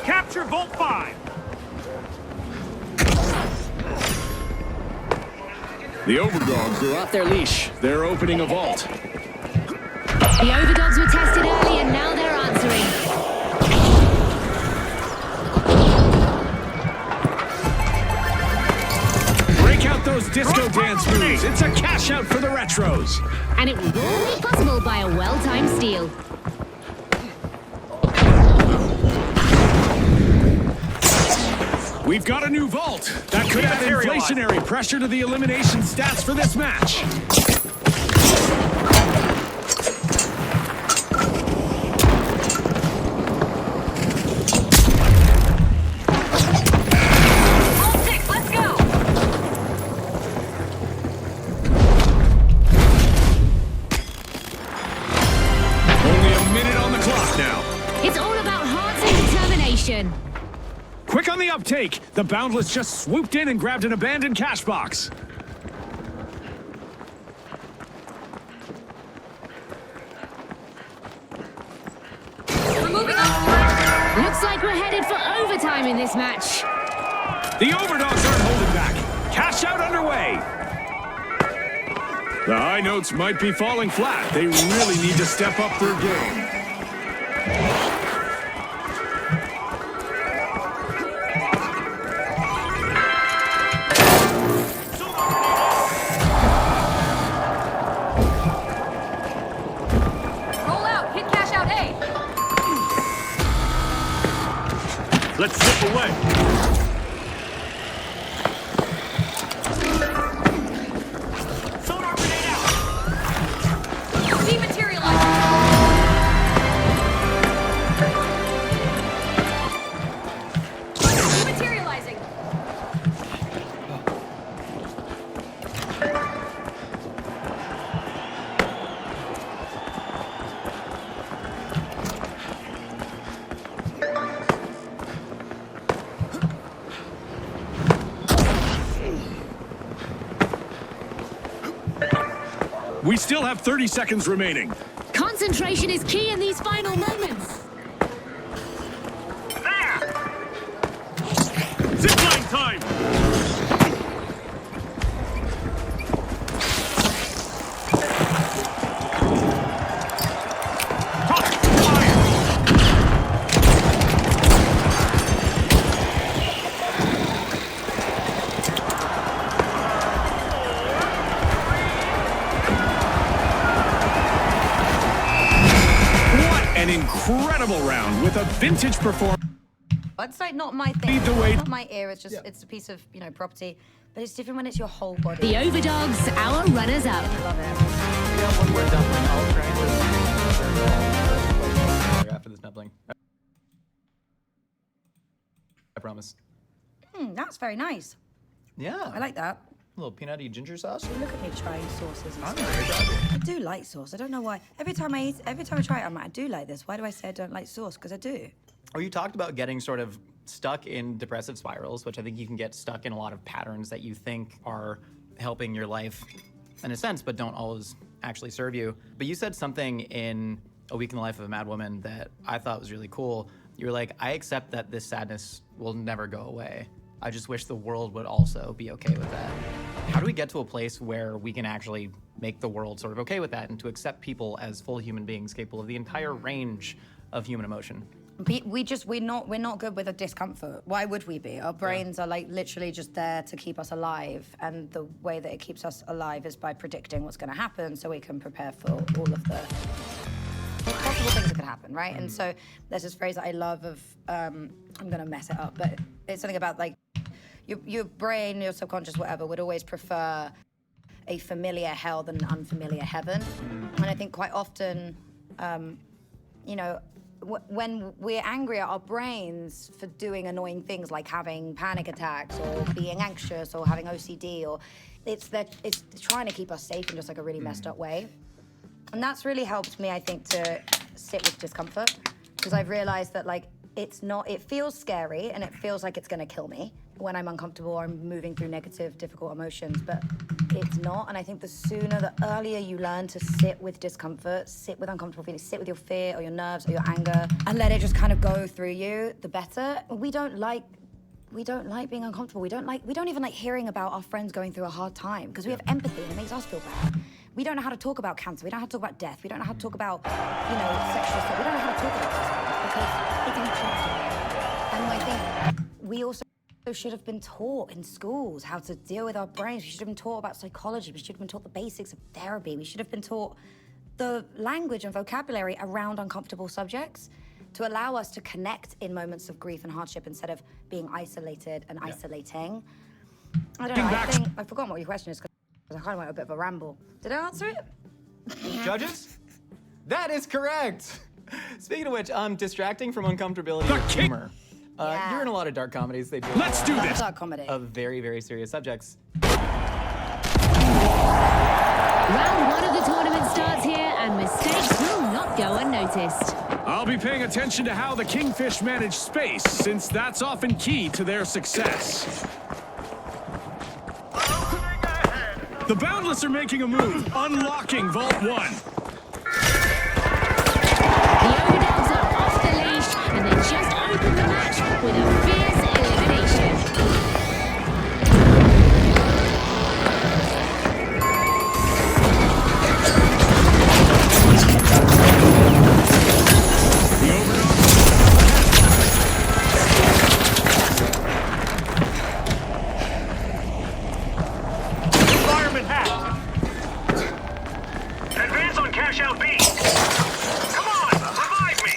C: Capture Vault 5.
B: The overdogs are off their leash. They're opening a vault.
D: The Overdogs were tested early and now they're answering.
B: Break out those disco dance moves. It's a cash out for the Retros.
D: And it was all made possible by a well-timed steal.
B: We've got a new vault. That could add inflationary pressure to the elimination stats for this match.
E: All 6. Let's go.
B: Only a minute on the clock now.
D: It's all about hearts and determination.
B: Quick on the uptake. The Boundless just swooped in and grabbed an abandoned cash box.
E: We're moving on.
D: Looks like we're headed for overtime in this match.
B: The overdogs aren't holding back. Cash out underway. The high notes might be falling flat. They really need to step up their game.
E: Roll out. Hit cash out A.
C: Let's zip away. Sonar grenade out.
E: Dematerialize. Dematerializing.
B: We still have 30 seconds remaining.
D: Concentration is key in these final moments.
C: There. Zipline time.
B: incredible round with a vintage performance.
I: It's like not my thing.
B: Lead the way.
I: It's not my ear. It's just it's a piece of property. But it's different when it's your whole body.
D: The Overdogs, our runners-up.
I: I love it.
J: We got one more dumpling. I'll try and after this dumpling. I promise.
I: That's very nice.
J: Yeah.
I: I like that.
J: A little peanutty ginger sauce.
I: Look at me trying sauces and
J: I'm
I: stuff.
J: very proud of you.
I: I do like sauce. I don't know why. Every time I try it, I'm like, I do like this. Why do I say I don't like sauce? Because I do.
J: Or you talked about getting sort of stuck in depressive spirals, which I think you can get stuck in a lot of patterns that you think are helping your life in a sense, but don't always actually serve you. But you said something in A Week in the Life of a Mad Woman that I thought was really cool. You were like, I accept that this sadness will never go away. I just wish the world would also be okay with that. How do we get to a place where we can actually make the world sort of okay with that and to accept people as full human beings capable of the entire range of human emotion?
I: We're not good with a discomfort. Why would we be? Our brains are like literally just there to keep us alive, and the way that it keeps us alive is by predicting what's going to happen, so we can prepare for all of the possible things that could happen, right? And so there's this phrase that I love of I'm going to mess it up, but it's something about like your brain, your subconscious, whatever, would always prefer a familiar hell than an unfamiliar heaven. And I think quite often, when we're angry at our brains for doing annoying things like having panic attacks or being anxious or having OCD, or it's trying to keep us safe in just like a really messed up way. And that's really helped me, I think, to sit with discomfort, because I've realized that like it feels scary and it feels like it's gonna kill me when I'm uncomfortable or I'm moving through negative, difficult emotions, but it's not. And I think the earlier you learn to sit with discomfort, sit with uncomfortable feelings, sit with your fear or your nerves or your anger, and let it just kind of go through you, the better. We don't like being uncomfortable. We don't even like hearing about our friends going through a hard time, because we have empathy and it makes us feel bad. We don't know how to talk about cancer. We don't know how to talk about death. We don't know how to talk about, sexual stuff. We don't know how to talk about this because it's uncomfortable. And I think we also should have been taught in schools how to deal with our brains. We should have been taught about psychology. We should have been taught the basics of therapy. We should have been taught the language and vocabulary around uncomfortable subjects to allow us to connect in moments of grief and hardship instead of being isolated and isolating. I don't know, I've forgotten what your question is, because I kind of went a bit of a ramble. Did I answer it?
J: Judges? That is correct! Speaking of which, distracting from uncomfortability
B: The
J: with
B: king-
J: humor. You're in a lot of dark comedies. They do
B: Let's do this.
I: Dark comedy.
J: Of very, very serious subjects.
D: Round one of the tournament starts here, and mistakes will not go unnoticed.
B: I'll be paying attention to how the Kingfish manage space, since that's often key to their success. The Boundless are making a move, unlocking Vault 1.
D: The Overdogs are off the leash, and they just opened the match with a fierce elimination.
C: Fireman hat. Advance on cash out B. Come on, revive me.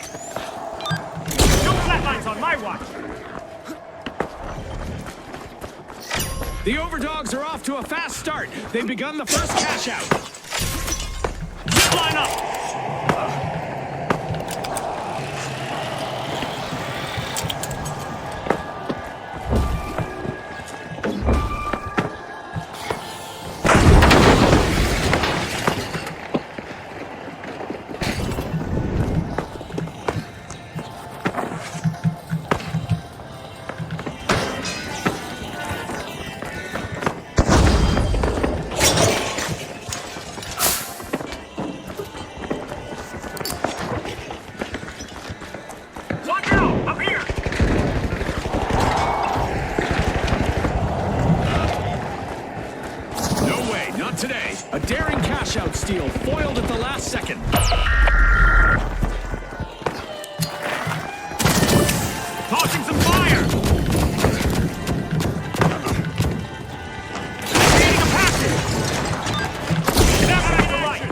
C: No flatlines on my watch.
B: The Overdogs are off to a fast start. They've begun the first cash out.
C: Line up. Watch out! Up here!
B: No way, not today. A daring cash-out steal, foiled at the last second.
C: Tossing some fire! Creating a passage! Snap back the light!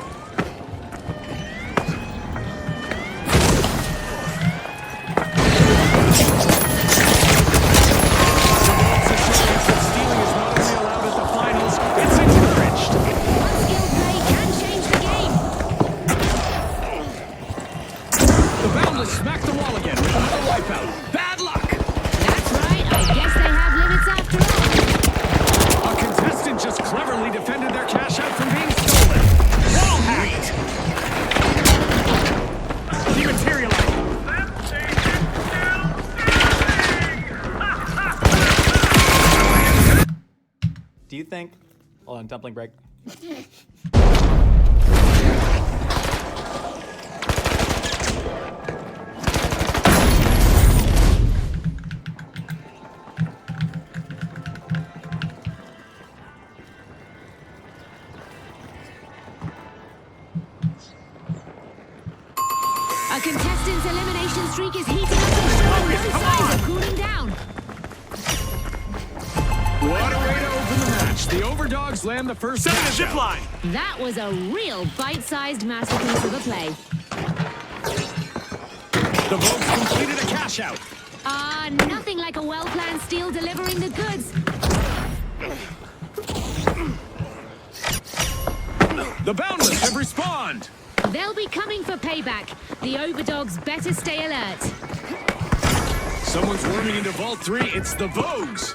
J: Do you think... Hold on, dumpling break.
D: A contestant's elimination streak is heating up and showing no signs of cooling down.
B: What a way to open the match. The Overdogs land the first
C: Setting a
B: cash
C: zip
B: out.
C: line.
D: That was a real bite-sized masterpiece of a play.
B: The Vogues completed a cash out.
D: Nothing like a well-planned steal delivering the goods.
B: The Boundless have respawned.
D: They'll be coming for payback. The Overdogs better stay alert.
B: Someone's worming into Vault 3. It's the Vogues.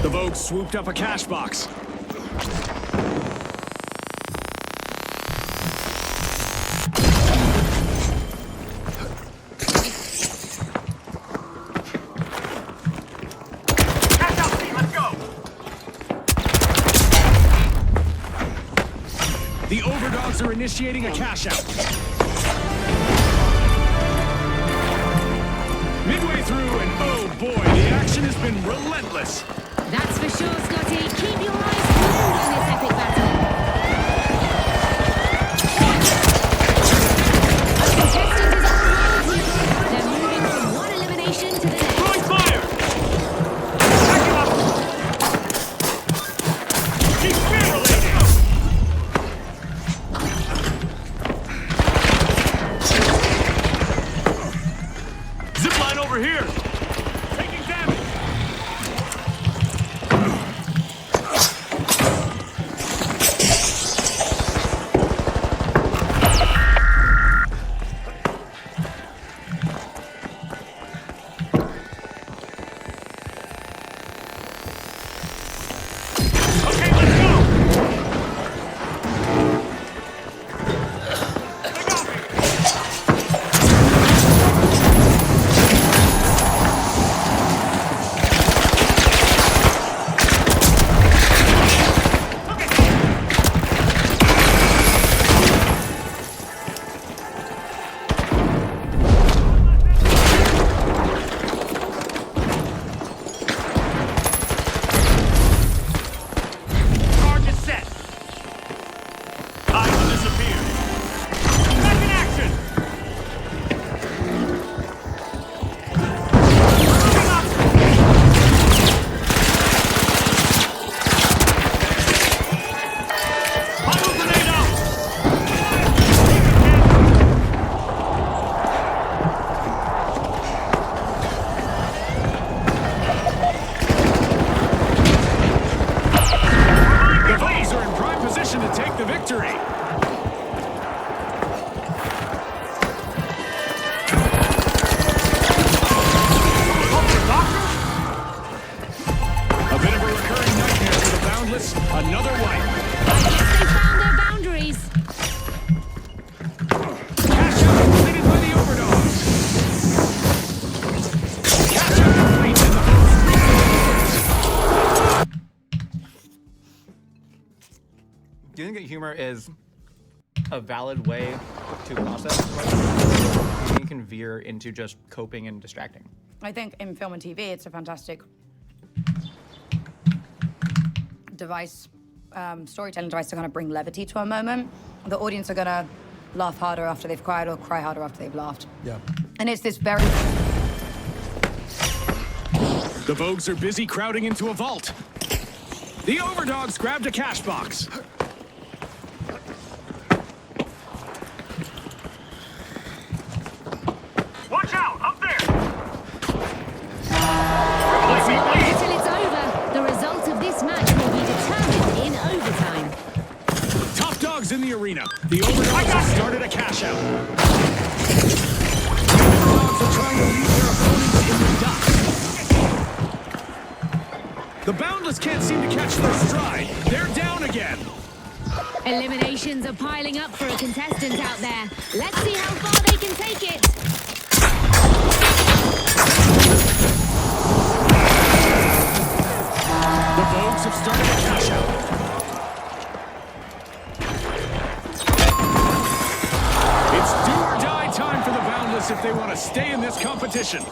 B: The Vogues swooped up a cash box.
C: Cash out team, let's go.
B: The Overdogs are initiating a cash out. Midway through, and oh boy, the action has been relentless.
D: That's for sure, Scotty. Keep your eyes glued on this epic battle. A contestant is on the roll, people. They're moving from one elimination to the next.
C: Throwing fire. Back him up. Defibrillating. Zip line over here. Taking damage. Okay, let's go. They got me. Target set. Eyes will disappear. Back in action. Moving up. Bottle grenade out.
B: The Vogues are in prime position to take the victory. A bit of a recurring nightmare for the Boundless. Another wipe.
D: They found their boundaries.
B: Cash out completed by the Overdogs. Cash out complete and the Vogues.
J: Do you think that humor is a valid way to process? You can veer into just coping and distracting.
I: I think in film and TV, it's a fantastic device, storytelling device to kind of bring levity to a moment. The audience are gonna laugh harder after they've cried or cry harder after they've laughed.
A: Yeah.
I: And it's this very...
B: The Vogues are busy crowding into a vault. The Overdogs grabbed a cash box.
C: Watch out, up there.
D: It's not wait until it's over. The result of this match will be determined in overtime.
B: Top dogs in the arena. The overdogs have started a cash out. The overdogs are trying to leave their opponents in the dust. The Boundless can't seem to catch their stride. They're down again.
D: Eliminations are piling up for a contestant out there. Let's see how far they can take it.
B: The Vogues have started a cash out. It's do or die time for the Boundless if they want to stay in this competition.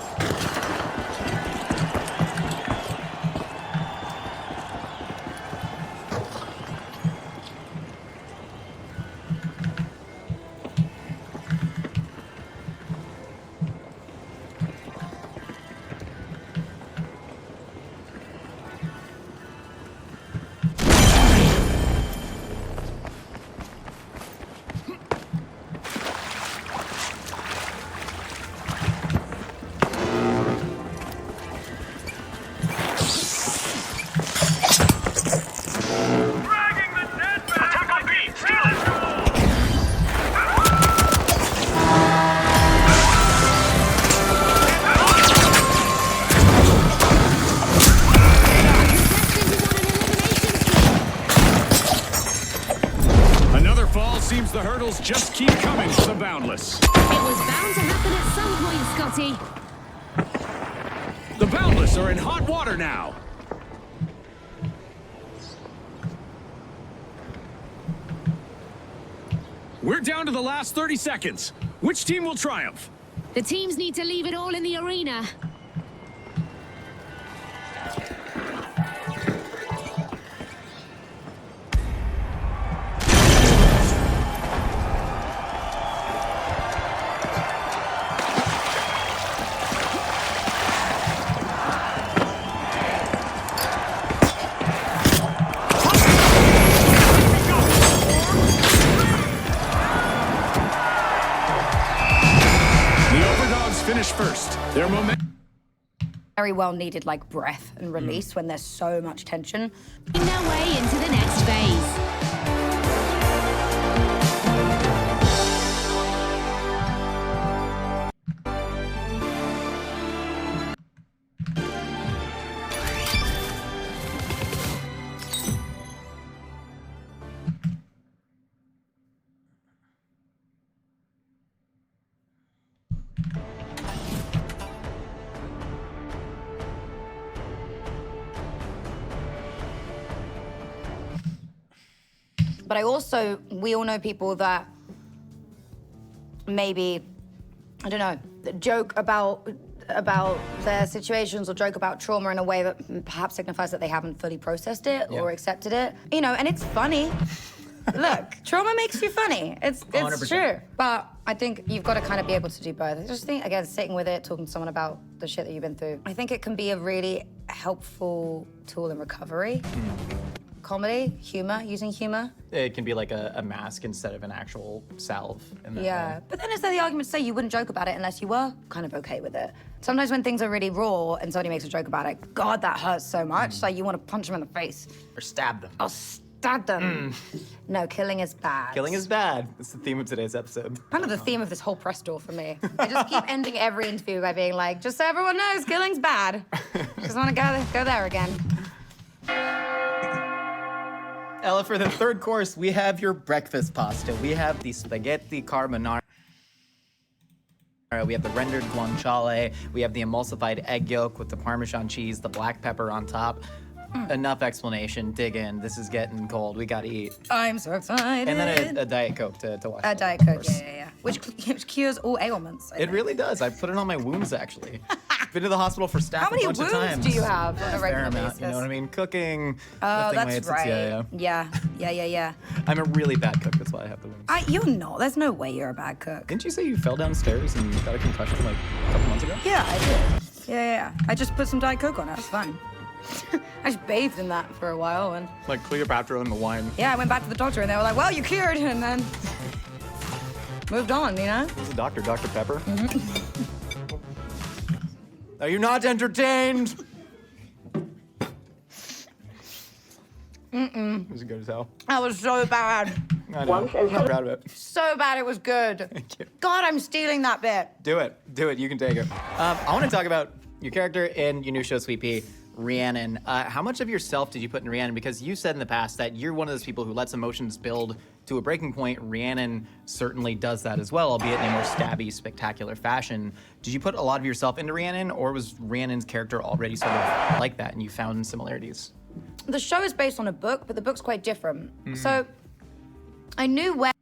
C: Dragging the dead man! Attack on B! Steal it!
B: Another fall seems the hurdles just keep coming for the Boundless.
D: It was bound to happen at some point, Scotty.
B: The Boundless are in hot water now. We're down to the last 30 seconds. Which team will triumph?
D: The teams need to leave it all in the arena.
B: The Overdogs finish first. Their momentum.
I: Very well needed like breath and release when there's so much tension.
D: Making their way into the next phase.
I: But we all know people that maybe, I don't know, that joke about their situations or joke about trauma in a way that perhaps signifies that they haven't fully processed it or accepted it. You know, and it's funny. Look, trauma makes you funny. It's
J: 100%.
I: true. But I think you've got to kind of be able to do both. I just think, again, sitting with it, talking to someone about the shit that you've been through, I think it can be a really helpful tool in recovery. Comedy, humor, using humor.
J: It can be like a mask instead of an actual salve. In that
I: Yeah,
J: way.
I: but then is there the argument to say you wouldn't joke about it unless you were kind of okay with it? Sometimes when things are really raw and somebody makes a joke about it, God, that hurts so much. Like you want to punch them in the face.
J: Or stab them.
I: I'll stab them. No, killing is bad.
J: Killing is bad. That's the theme of today's episode.
I: kind of the theme of this whole press tour for me. I just keep ending every interview by being like, just so everyone knows, killing's bad. Just want to go there again.
J: Ella, for the third course, we have your breakfast pasta. We have the spaghetti carbonara. We have the rendered guanciale. We have the emulsified egg yolk with the Parmesan cheese, the black pepper on top. Enough explanation. Dig in. This is getting cold. We gotta eat.
I: I'm so excited.
J: And then a Diet Coke to wash.
I: A
J: it,
I: Diet
J: of
I: Coke,
J: course.
I: yeah. Which cures all ailments. I
J: It
I: think.
J: really does. I put it on my wounds, actually. Been to the hospital for staph
I: How many
J: a bunch
I: wounds
J: of times.
I: do you have on a
J: Fair
I: regular
J: amount,
I: basis?
J: you know what I mean? Cooking,
I: Oh,
J: lifting
I: that's
J: weights,
I: right.
J: yeah.
I: Yeah.
J: I'm a really bad cook. That's why I have the wounds.
I: You're not. There's no way you're a bad cook.
J: Didn't you say you fell downstairs and got a concussion like a couple months ago?
I: Yeah, I did. Yeah. I just put some Diet Coke on it. It's fine. I just bathed in that for a while and
J: Like Cleopatra and the wine.
I: yeah, I went back to the doctor and they were like, well, you cured, and then moved on, you know?
J: Who's the doctor? Dr. Pepper? Are you not entertained? Is it good as hell?
I: That was so bad.
J: I know. I'm proud of it.
I: So bad it was good.
J: Thank you.
I: God, I'm stealing that bit.
J: Do it. Do it. You can take it. I want to talk about your character in your new show, Sweet Pea, Rhiannon. How much of yourself did you put in Rhiannon? Because you said in the past that you're one of those people who lets emotions build to a breaking point. Rhiannon certainly does that as well, albeit in a more stabby, spectacular fashion. Did you put a lot of yourself into Rhiannon, or was Rhiannon's character already sort of like that and you found similarities?
I: The show is based on a book, but the book's quite different. So I knew where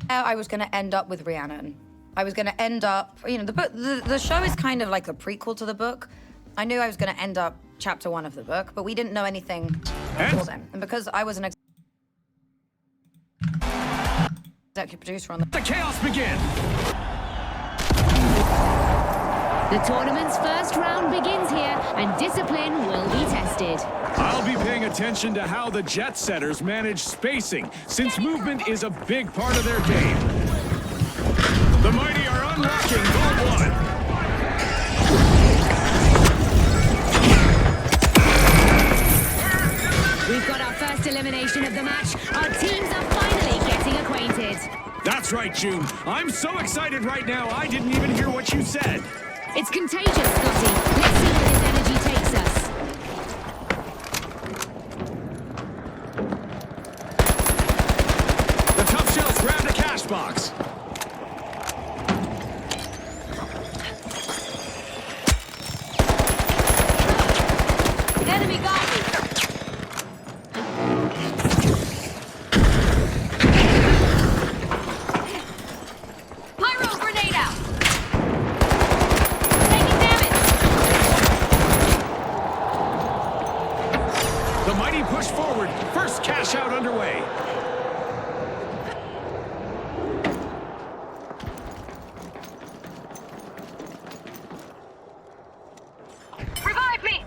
I: I was going to end up with Rhiannon. I was going to end up, you know, the show is kind of like a prequel to the book. I knew I was going to end up chapter 1 of the book, but we didn't know anything before then. And because I was an executive producer on
B: The chaos begin!
D: The tournament's first round begins here, and discipline will be tested.
B: I'll be paying attention to how the Jet Setters manage spacing, since movement is a big part of their game. The mighty are unlocking No.1.
D: We've got our first elimination of the match. Our teams are finally getting acquainted.
B: That's right, June. I'm so excited right now, I didn't even hear what you said.
D: It's contagious, Scotty. Let's see where this energy takes us.
B: The Tough Shells grabbed a cash box.
F: Enemy got me. Pyro grenade out. Taking damage.
B: The mighty push forward. First cash out underway.
F: Revive me.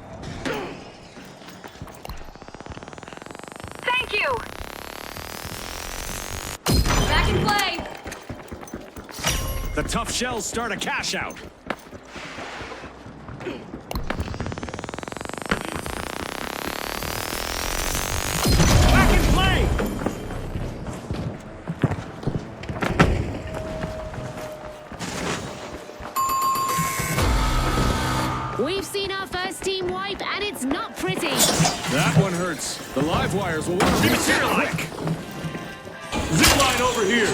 F: Thank you. Back in play.
B: The Tough Shells start a cash out.
C: Back in play!
D: We've seen our first team wipe, and it's not pretty.
B: That one hurts. The live wires will want to be quick.
C: Zip line over here.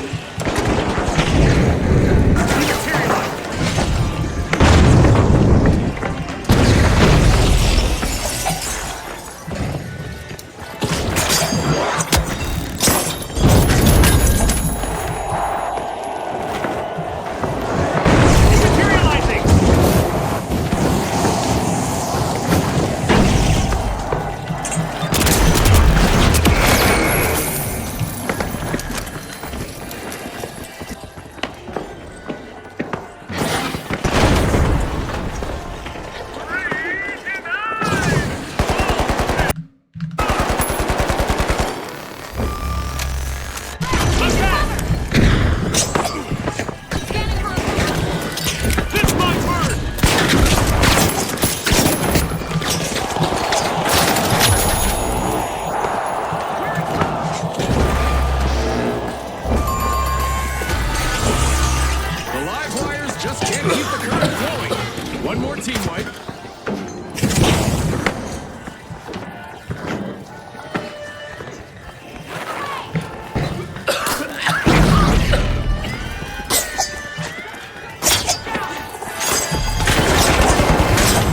C: Materializing. This my bird.
B: The live wires just can't keep the current flowing. One more team wipe.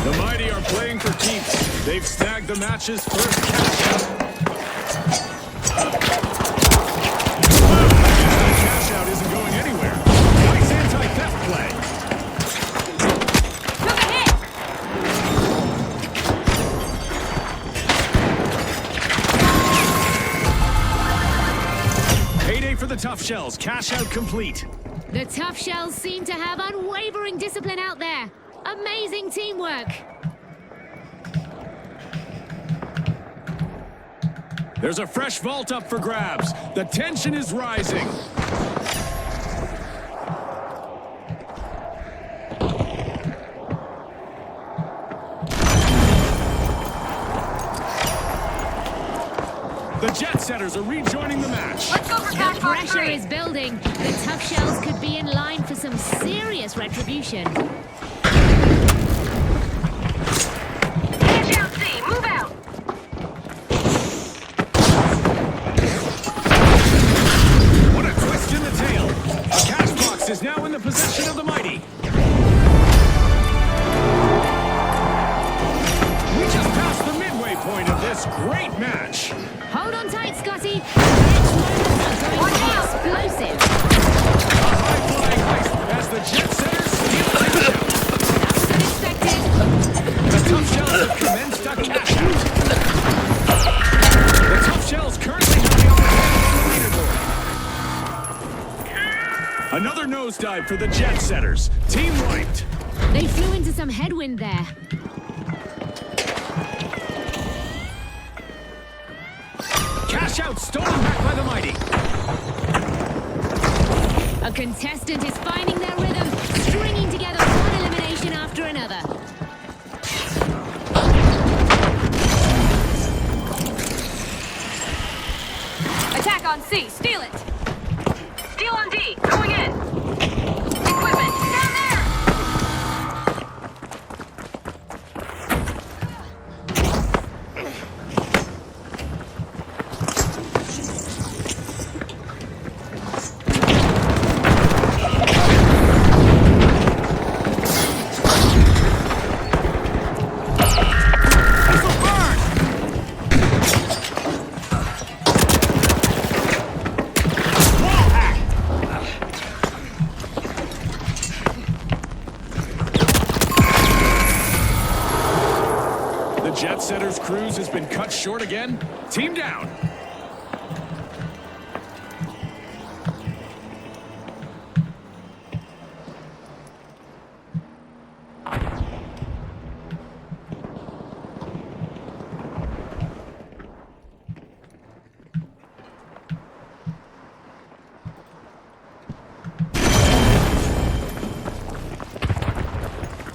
B: The mighty are playing for keeps. They've snagged the match's first cash out. Cash out isn't going anywhere. Nice anti-theft play.
F: Took a hit.
B: Payday for the Tough Shells. Cash out complete.
D: The Tough Shells seem to have unwavering discipline out there. Amazing teamwork.
B: There's a fresh vault up for grabs. The tension is rising. The Jet Setters are rejoining the match.
F: Let's go for cash
D: pressure is building. The tough shells could be in line for some serious retribution.
C: Catch out, C. Move out.
B: What a twist in the tail. A cash box is now in the possession of the mighty. We just passed the midway point of this great match.
D: Hold on tight, Scotty. The next moments are going to be explosive.
B: A high-flying heist as the jet setters steal the show.
D: That's unexpected.
B: The tough shells have commenced a cash out. The tough shells currently have the upper hand on the leaderboard. Another nosedive for the jet setters. Team wiped.
D: They flew into some headwind there.
B: Cash out stolen back by the mighty.
D: A contestant is finding their rhythm, stringing together one elimination after another.
C: Attack on C. Steal it. Steal on D. Going in. Equipment. Down there.
B: The jet setters' cruise has been cut short again. Team down.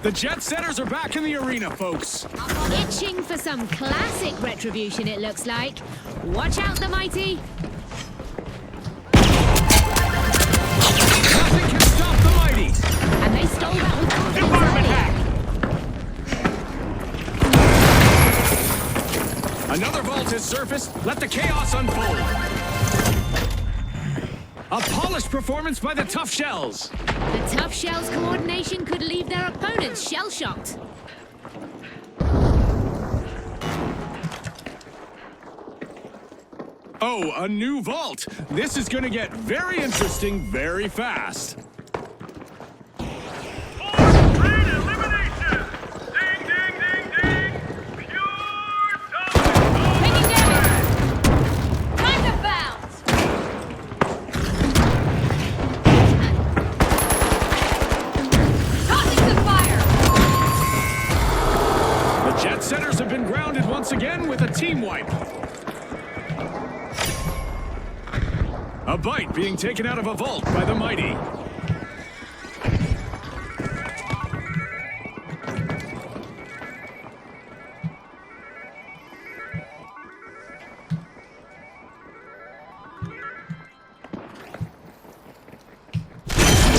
B: The jet setters are back in the arena, folks.
D: Itching for some classic retribution, it looks like. Watch out, the mighty.
B: Nothing can stop the mighty.
D: And they stole that with confidence earlier.
B: Another vault has surfaced. Let the chaos unfold. A polished performance by the tough shells.
D: The tough shells' coordination could leave their opponents shell-shocked.
B: Oh, a new vault. This is going to get very interesting very fast.
C: Green elimination. Ding, ding, ding, ding. Pure dominance. Taking damage. Time to bounce. Tossing the fire.
B: The jet setters have been grounded once again with a team wipe. A bite being taken out of a vault by the mighty. The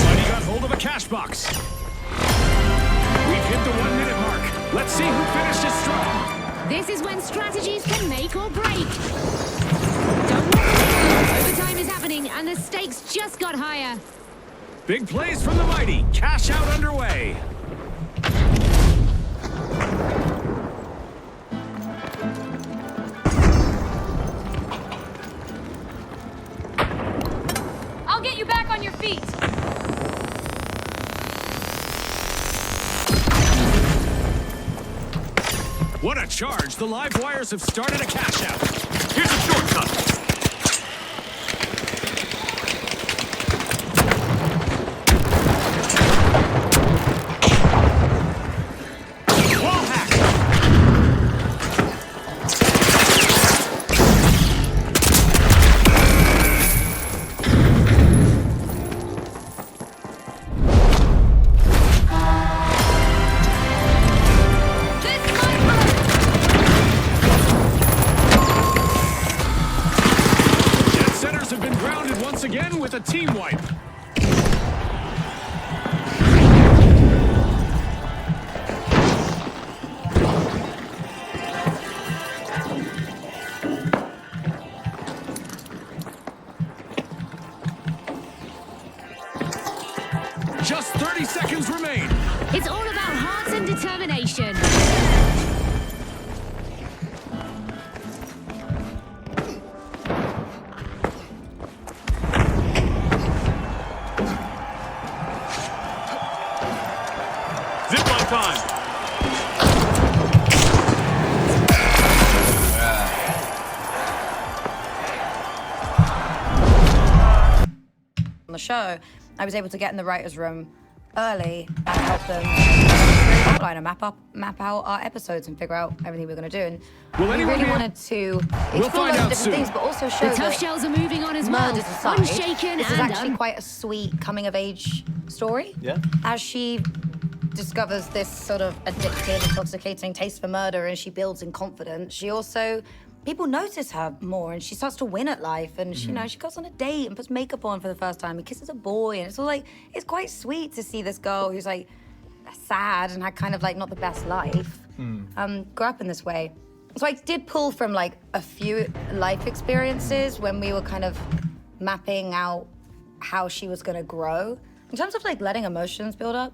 B: mighty got hold of a cash box. We've hit the 1 minute mark. Let's see who finishes strong.
D: This is when strategies can make or break. Don't worry, overtime is happening and the stakes just got higher.
B: Big plays from the mighty. Cash out underway.
C: I'll get you back on your feet.
B: What a charge. The live wires have started a cash out. Here's a shortcut. Just 30 seconds remain.
D: It's all about heart and determination.
B: Zipline time.
I: On the show, I was able to get in the writer's room early and help them outline and map out our episodes and figure out everything we're going to do. And
B: Will
I: we
B: anyone
I: really
B: be-
I: wanted to
B: We'll
I: explore
B: find
I: lots
B: out
I: of different
B: soon.
I: things, but also show
D: The tough
I: that
D: shells are moving on as well.
I: murders aside,
D: Unshaken
I: this is
D: and
I: actually quite a sweet coming-of-age story.
J: Yeah.
I: As she discovers this sort of addictive, intoxicating taste for murder and she builds in confidence, she also, people notice her more and she starts to win at life and she, you know, she goes on a date and puts makeup on for the first time and kisses a boy and it's all like, it's quite sweet to see this girl who's like sad and had kind of like not the best life, grow up in this way. So I did pull from like a few life experiences when we were kind of mapping out how she was gonna grow. In terms of like letting emotions build up,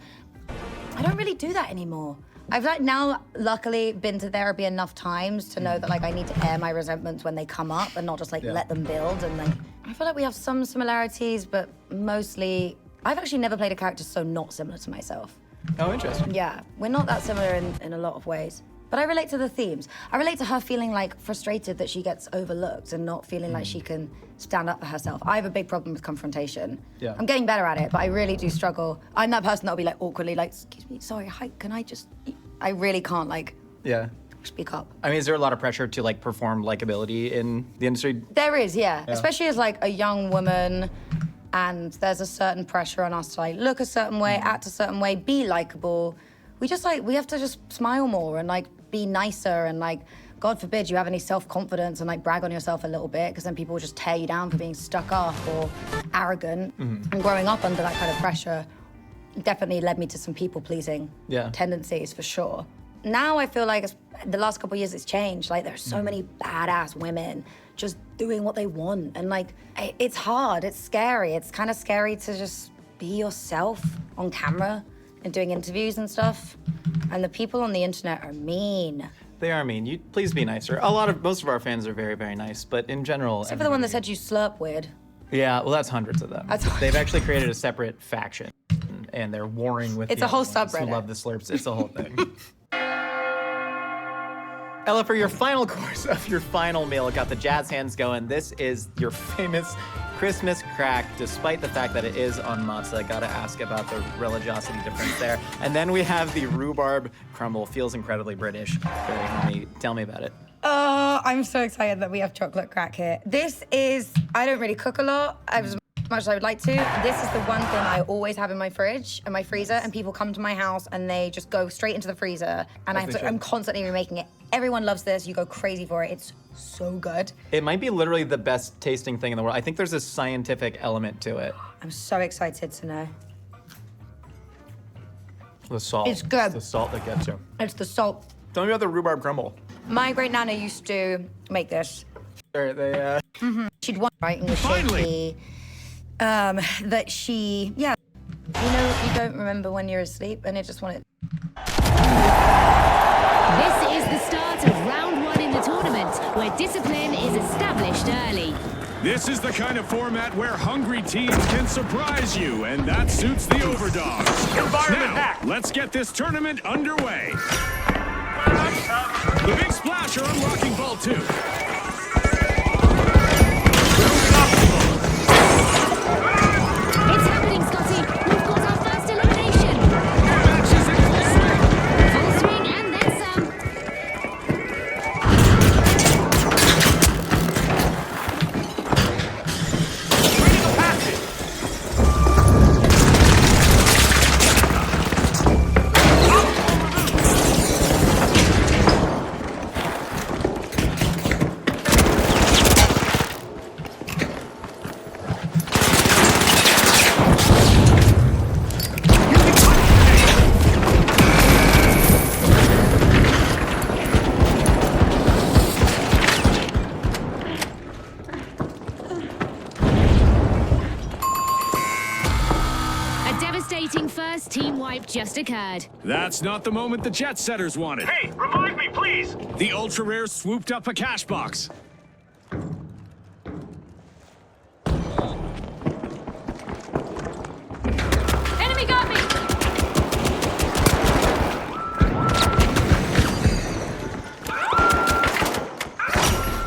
I: I don't really do that anymore. I've like now luckily been to therapy enough times to know that like I need to air my resentments when they come up and not just like let them build. And like I feel like we have some similarities, but mostly I've actually never played a character so not similar to myself.
J: Oh, interesting.
I: Yeah, we're not that similar in a lot of ways. But I relate to the themes. I relate to her feeling like frustrated that she gets overlooked and not feeling like she can stand up for herself. I have a big problem with confrontation.
J: Yeah.
I: I'm getting better at it, but I really do struggle. I'm that person that'll be like awkwardly like, excuse me, sorry, hi, can I just... I really can't like
J: Yeah.
I: speak up.
J: I mean, is there a lot of pressure to like perform likability in the industry?
I: There is, yeah. Especially as like a young woman, and there's a certain pressure on us to like look a certain way, act a certain way, be likable. We just like, we have to just smile more and like be nicer and like, God forbid you have any self-confidence and like brag on yourself a little bit because then people will just tear you down for being stuck up or arrogant. And growing up under that kind of pressure definitely led me to some people-pleasing tendencies for sure. Now I feel like the last couple of years it's changed. Like there's so many badass women just doing what they want. And like, it's hard, it's scary. It's kind of scary to just be yourself on camera and doing interviews and stuff. And the people on the internet are mean.
J: They are mean. You please be nicer. Most of our fans are very, very nice, but in general.
I: Except for the one that said you slurp weird.
J: Yeah, well, that's hundreds of them. They've actually created a separate faction, and they're warring with.
I: It's
J: the
I: a whole
J: other ones
I: subreddit.
J: Who love the slurps. It's a whole thing. Ella, for your final course of your final meal, it got the jazz hands going. This is your famous Christmas crack, despite the fact that it is on matzah. I gotta ask about the religiosity difference there. And then we have the rhubarb crumble. Feels incredibly British. Very homey. Tell me about it.
I: I'm so excited that we have chocolate crack here. This is, I don't really cook a lot, as much as I would like to. This is the one thing I always have in my fridge and my freezer, and people come to my house and they just go straight into the freezer, and I'm constantly remaking it. Everyone loves this, you go crazy for it. It's so good.
J: It might be literally the best tasting thing in the world. I think there's a scientific element to it.
I: I'm so excited to know.
J: The salt.
I: It's good.
J: It's the salt that gets you.
I: It's the salt.
J: Tell me about the rhubarb crumble.
I: My great nana used to make this. She'd want right and was shaky. That she, you know, you don't remember when you're asleep and it just wanted.
D: This is the start of round 1 in the tournament, where discipline is established early.
B: This is the kind of format where hungry teams can surprise you, and that suits the overdogs. Now, let's get this tournament underway. The Big Splash are unlocking Vault 2.
D: It's happening, Scotty. We've got our first elimination.
B: Match is in full swing.
D: Full swing and then some. Devastating first team wipe just occurred.
B: That's not the moment the jet setters wanted.
G: Hey, revive me, please!
B: The ultra rares swooped up a cash box.
C: Enemy got me!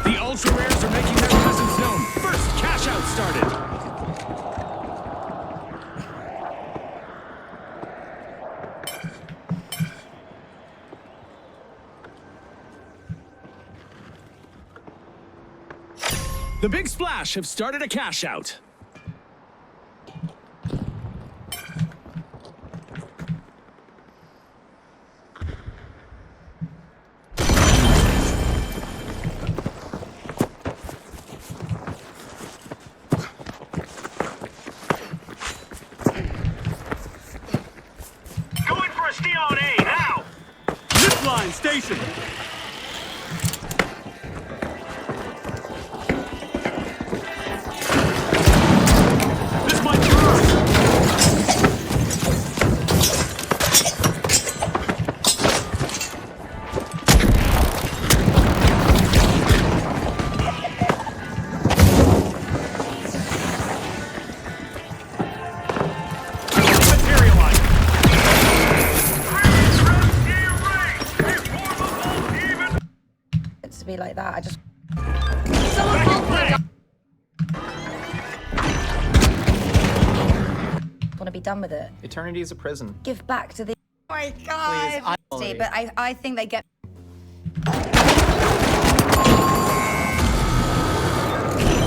B: The ultra rares are making their presence known. First cash out started. The Big Splash have started a cash out.
G: Going for a steal on A, now! Zip line station! This might burn! Materialize!
I: It's to be like that. I just
C: Someone called for a dog.
I: want to be done with it.
J: Eternity is a prison.
I: Give back to the. Oh my God.
J: Please,
I: But I think they get.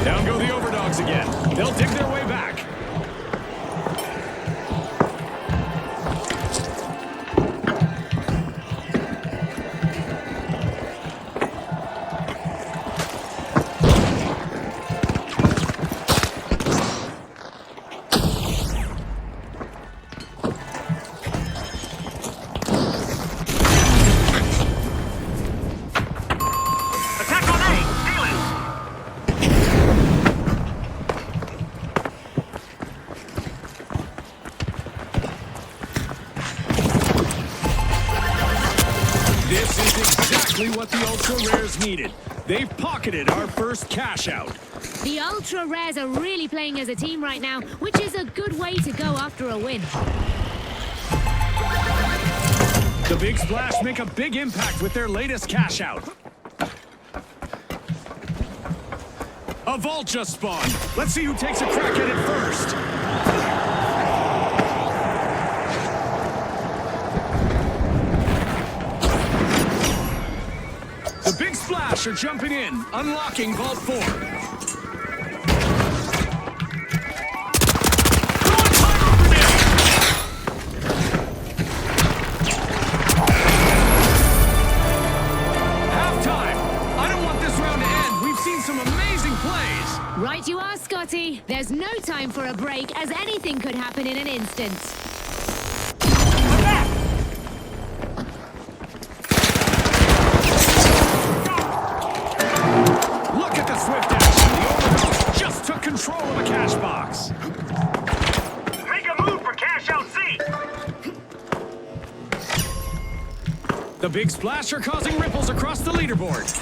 B: Down go the overdogs again. They'll dig their way back.
G: Attack on A! Steal it!
B: This is exactly what the ultra rares needed. They've pocketed our first cash out.
D: The Ultra Rares are really playing as a team right now, which is a good way to go after a win.
B: The Big Splash make a big impact with their latest cash out. A vault just spawned. Let's see who takes a crack at it first. The Big Splash are jumping in, unlocking Vault 4. Halftime. I don't want this round to end. We've seen some amazing plays.
D: Right you are, Scotty. There's no time for a break, as anything could happen in an instant.
B: Look at the swift action. The Overdogs just took control of a cash box.
G: Make a move for cash out C!
B: The Big Splash are causing ripples across the leaderboard.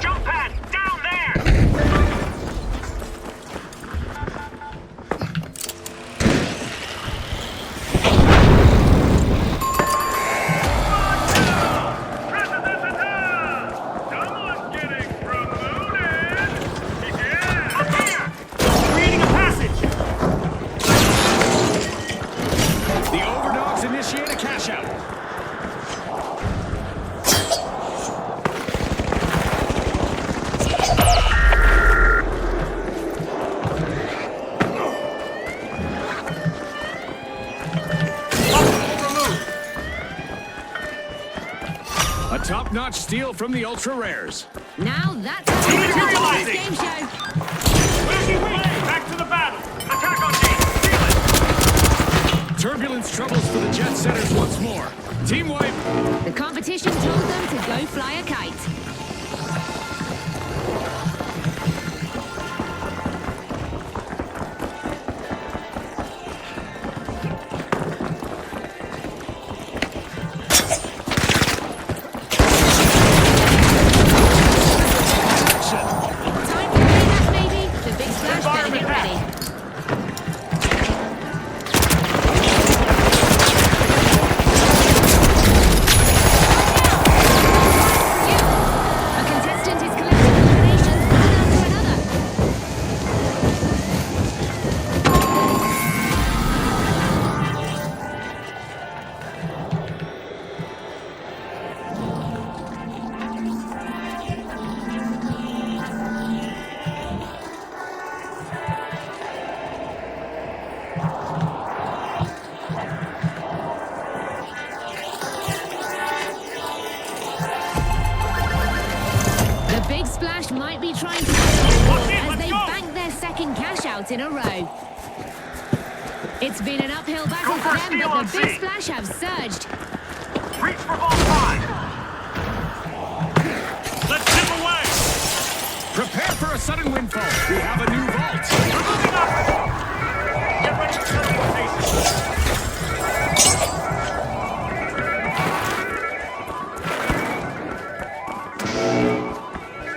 G: Jump pad! Down there! Someone's getting promoted! Yeah! Up here! Creating a passage!
B: The Overdogs initiate a cash out. A top-notch steal from the Ultra Rares.
D: Now that's how we do this game show.
G: Where's he way? Back to the battle! Attack on D! Steal it!
B: Turbulence troubles for the jet setters once more. Team wipe.
D: The competition told them to go fly a kite. Big Splash might be trying to as they bank their second cash out in a row. It's been an uphill battle for them, but the Big Splash have surged.
G: Reach for Vault 5. Let's chip away.
B: Prepare for a sudden windfall. We have a new vault.
G: We're moving up. Get ready for turning stations.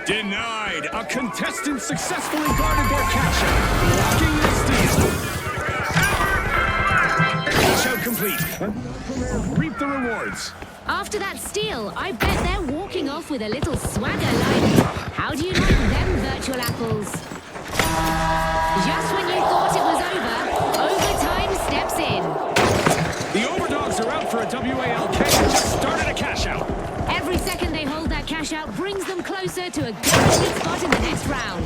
B: Denied. A contestant successfully guarded their cash out, blocking the steal. Cash out complete. Reap the rewards.
D: After that steal, I bet they're walking off with a little swagger like, how do you like them virtual apples? Just when you thought it was over, overtime steps in.
B: The Overdogs are out for a WALK and just started a cash out.
D: Every second they hold that cash out brings them closer to a guaranteed spot in the next round.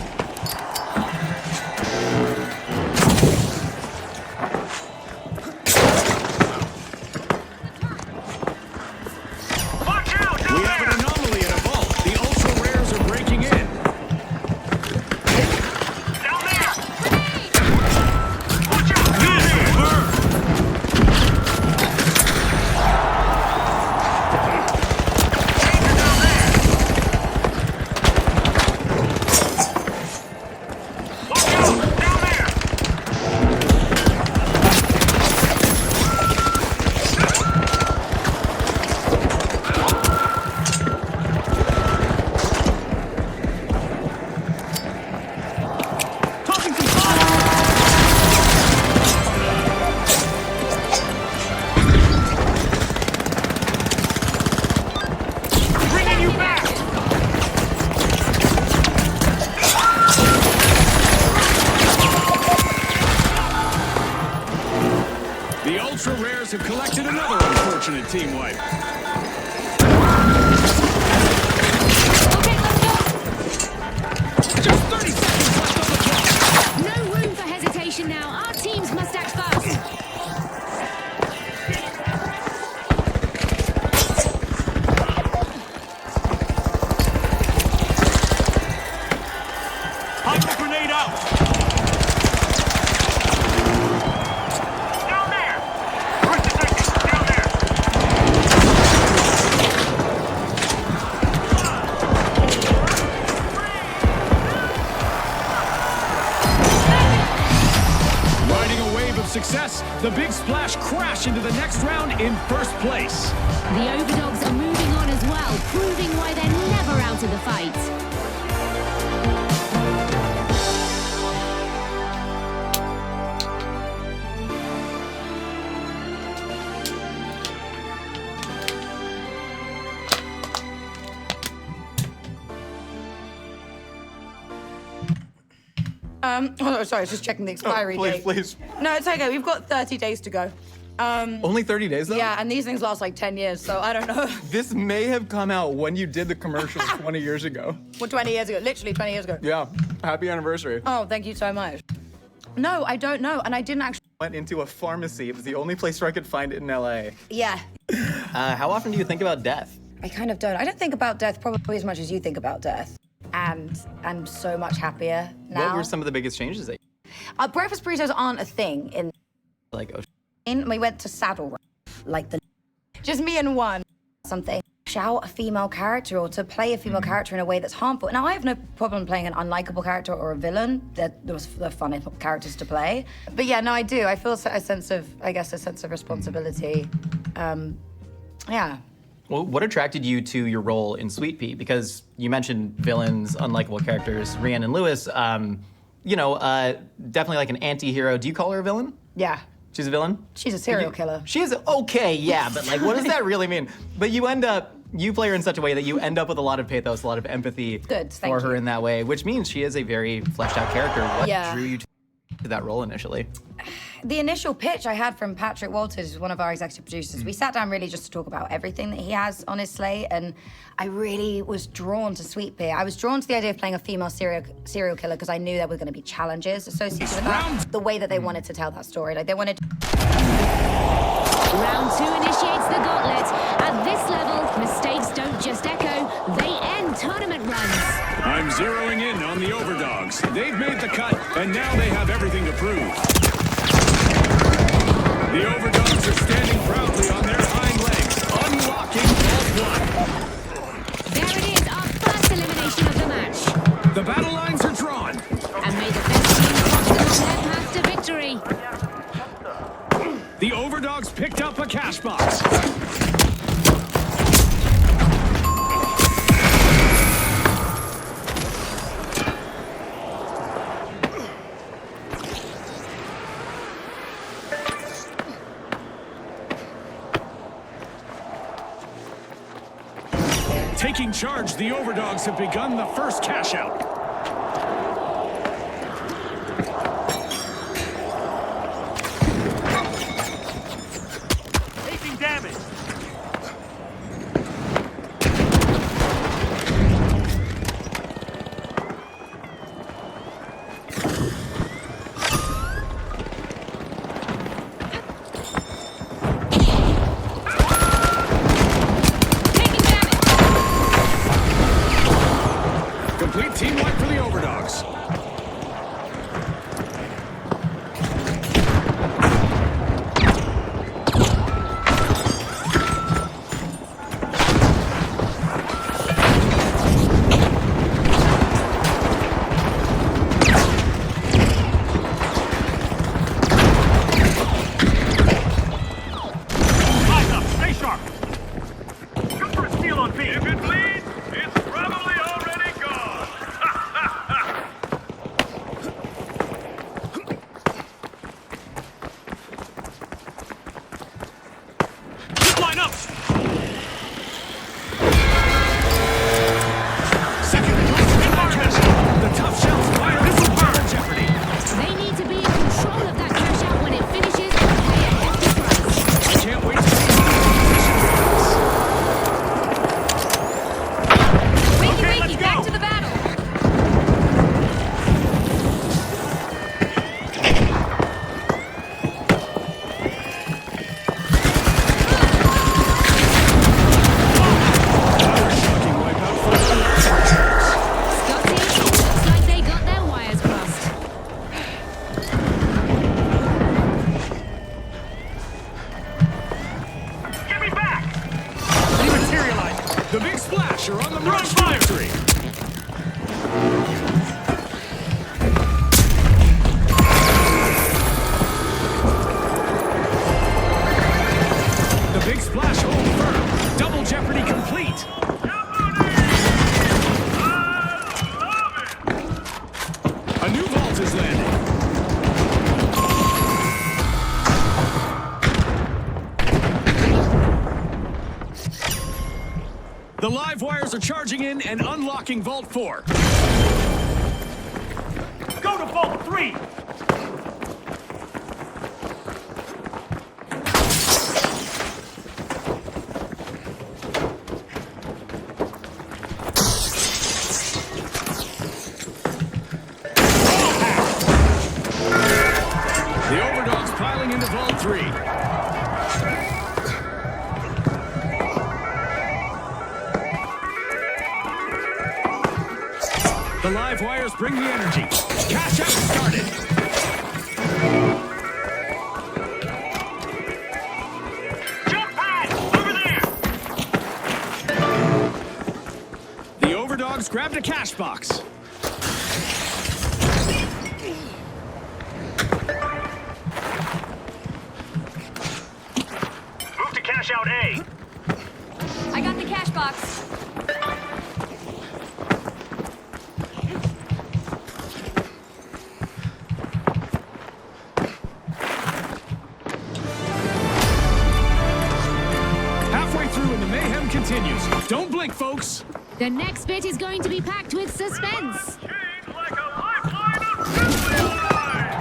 G: Watch out!
B: We have an anomaly in a vault. The ultra rares are breaking in.
G: Down there! Watch out!
B: The ultra rares have collected another unfortunate team wipe. Just 30 seconds left on the clock.
D: No room for hesitation now. Our teams must act fast.
G: Pop the grenade out! Down there! First detective, down there!
B: Riding a wave of success, the Big Splash crash into the next round in first place.
D: The Overdogs are moving on as well, proving why they're never out of the fight.
I: Sorry, I was just checking the expiry date.
J: Please.
I: No, it's okay. We've got 30 days to go.
J: Only 30 days though?
I: Yeah, and these things last like 10 years, so I don't know.
J: This may have come out when you did the commercial 20 years ago.
I: Well, 20 years ago, literally 20 years ago.
J: Yeah. Happy anniversary.
I: Oh, thank you so much. No, I don't know, and I didn't actually.
J: Went into a pharmacy. It was the only place where I could find it in LA.
I: Yeah,
J: How often do you think about death?
I: I kind of don't. I don't think about death probably as much as you think about death. And I'm so much happier now.
J: What were some of the biggest changes that
I: Breakfast burritos aren't a thing in.
J: like, oh,
I: We went to Saddle Run, like just me and one something. Shout a female character or to play a female character in a way that's harmful. Now, I have no problem playing an unlikable character or a villain. They're fun characters to play. But yeah, no, I do. I feel a sense of, I guess, a sense of responsibility. Yeah.
J: Well, what attracted you to your role in Sweet Pea? Because you mentioned villains, unlikable characters, Rhiannon Lewis, definitely like an anti-hero. Do you call her a villain?
I: Yeah.
J: She's a villain?
I: She's a serial killer.
J: She is, okay, yeah, but like, what does that really mean? But you play her in such a way that you end up with a lot of pathos, a lot of empathy for her in that way, which means she is a very fleshed out character. What drew you to that role initially?
I: The initial pitch I had from Patrick Walters, who's one of our executive producers, we sat down really just to talk about everything that he has on his slate, and I really was drawn to Sweet Pea. I was drawn to the idea of playing a female serial killer because I knew there were going to be challenges associated with that. The way that they wanted to tell that story, like they wanted.
D: Round 2 initiates the gauntlet. At this level, mistakes don't just echo, they end tournament runs.
B: I'm zeroing in on the overdogs. They've made the cut, and now they have everything to prove. The overdogs are standing proudly on their hind legs, unlocking Vault 1.
D: There it is, our first elimination of the match.
B: The battle lines are drawn.
D: And may the best team prosper on their path to victory.
B: The overdogs picked up a cash box. Taking charge, the overdogs have begun the first cash out.
G: Taking damage.
C: Taking damage.
B: Complete team wipe for the overdogs.
G: Eyes up. Stay sharp. Go for a steal on B. If it bleeds, it's probably already gone. Line up.
B: Second cash out. The tough shells fire this double jeopardy.
D: They need to be in control of that cash out when it finishes and pay a hefty price.
B: I can't wait to see how
C: Wakey,
G: Okay,
C: wakey,
G: let's
C: back
G: go.
C: to the battle.
B: shocking wipeout for the overdogs.
D: Scotty, it looks like they got their wires crossed.
G: Get me back.
B: Dematerializing. The big splash are on the march to
G: fire.
B: victory. The big splash hold firm. Double jeopardy complete. A new vault is landed. The live wires are charging in and unlocking Vault 4.
G: Go to Vault 3.
B: The overdogs piling into Vault 3. The live wires bring the energy. Cash out started.
G: Jump pad over there.
B: The overdogs grabbed a cash box.
G: Move to cash out A.
C: I got the cash box.
B: Halfway through and the mayhem continues. Don't blink, folks.
D: The next bit is going to be packed with suspense.
G: Chains like a lifeline of simply alive.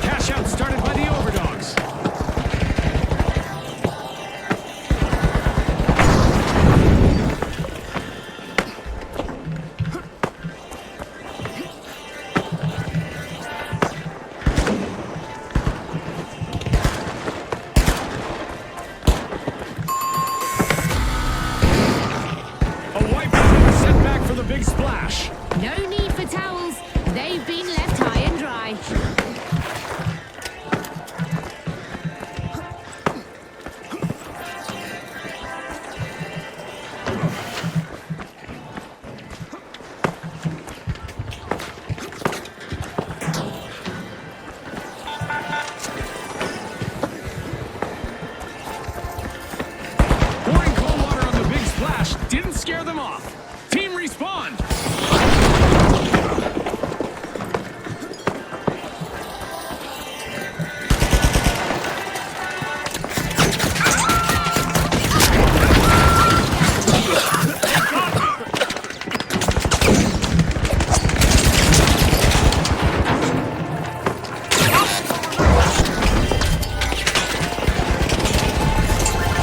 B: Cash out started by the overdogs. A wipeout the big splash.
D: No need for towels. They've been left high and dry.
B: Pouring cold water on the big splash didn't scare them off. Team respawn.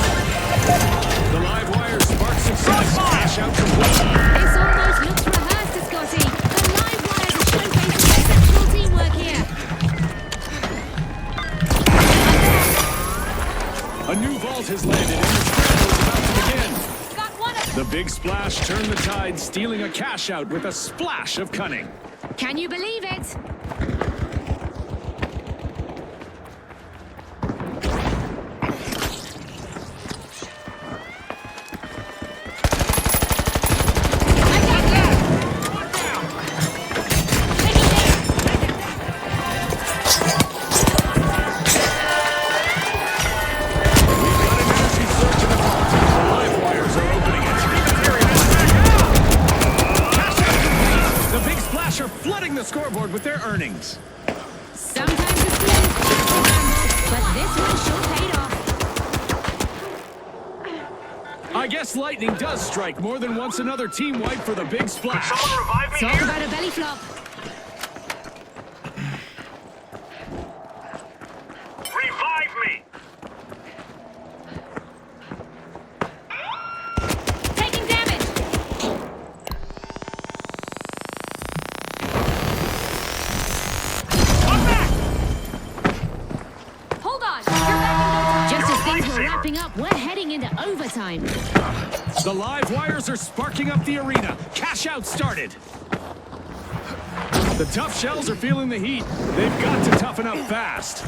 B: The live wire sparks success. Cash out complete.
D: This almost looks rehearsed, Scotty. The live wires are showcasing exceptional teamwork here.
B: A new vault has landed and the scramble is about to begin.
C: Got one of
B: The big splash turned the tide, stealing a cash out with a splash of cunning.
D: Can you believe it?
B: Emergency search in the vault. The live wires are opening it. Cash out complete. The big splash are flooding the scoreboard with their earnings.
D: Sometimes the swim is fast to gamble, but this one sure paid off.
B: I guess lightning does strike more than once. Another team wipe for the big splash.
G: Someone revive me
D: Talk
G: here.
D: about a belly flop.
G: Revive me.
C: taking damage.
G: Come back.
C: Hold on. You're back in no time.
D: Just as things were wrapping up, we're heading into overtime.
B: The live wires are sparking up the arena. Cash out started. The tough shells are feeling the heat. They've got to toughen up fast.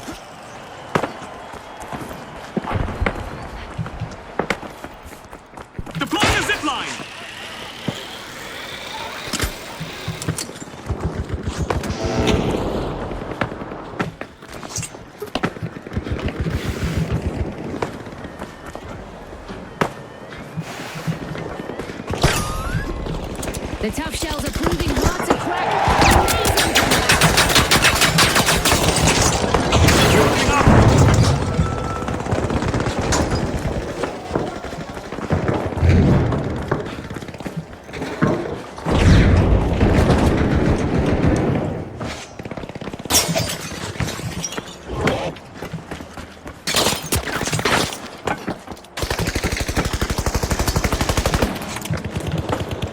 B: Deploying a zip line.
D: The tough shells are proving hard to crack. Amazing comeback.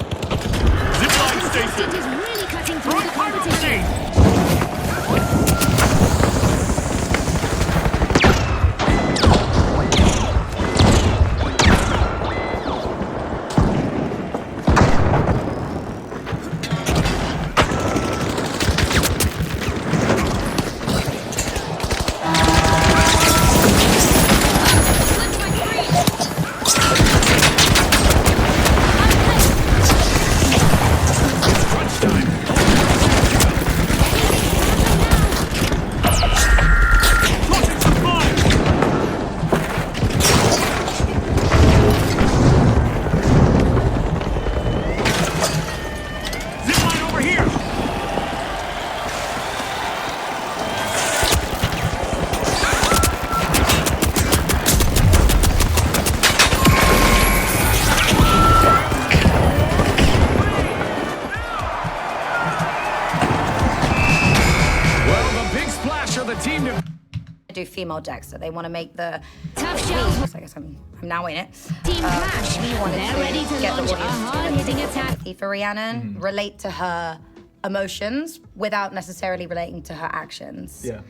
G: Zipline station.
D: It is really cutting through
G: Throw
D: the
G: fire
D: competition.
G: grenade.
C: Flint my screen.
B: Crunch time.
G: Flushing supply. Zipline over here.
B: Well, the big splash are the team to
I: Do female Dexter. They want to make the
D: Tough shells
I: I guess I'm now in it.
D: team clash.
I: We wanted
D: They're
I: to
D: ready to
I: get the
D: launch a
I: audience to
D: hard-hitting attack.
I: empathy for Rhiannon, relate to her emotions without necessarily relating to her actions.
J: Yeah.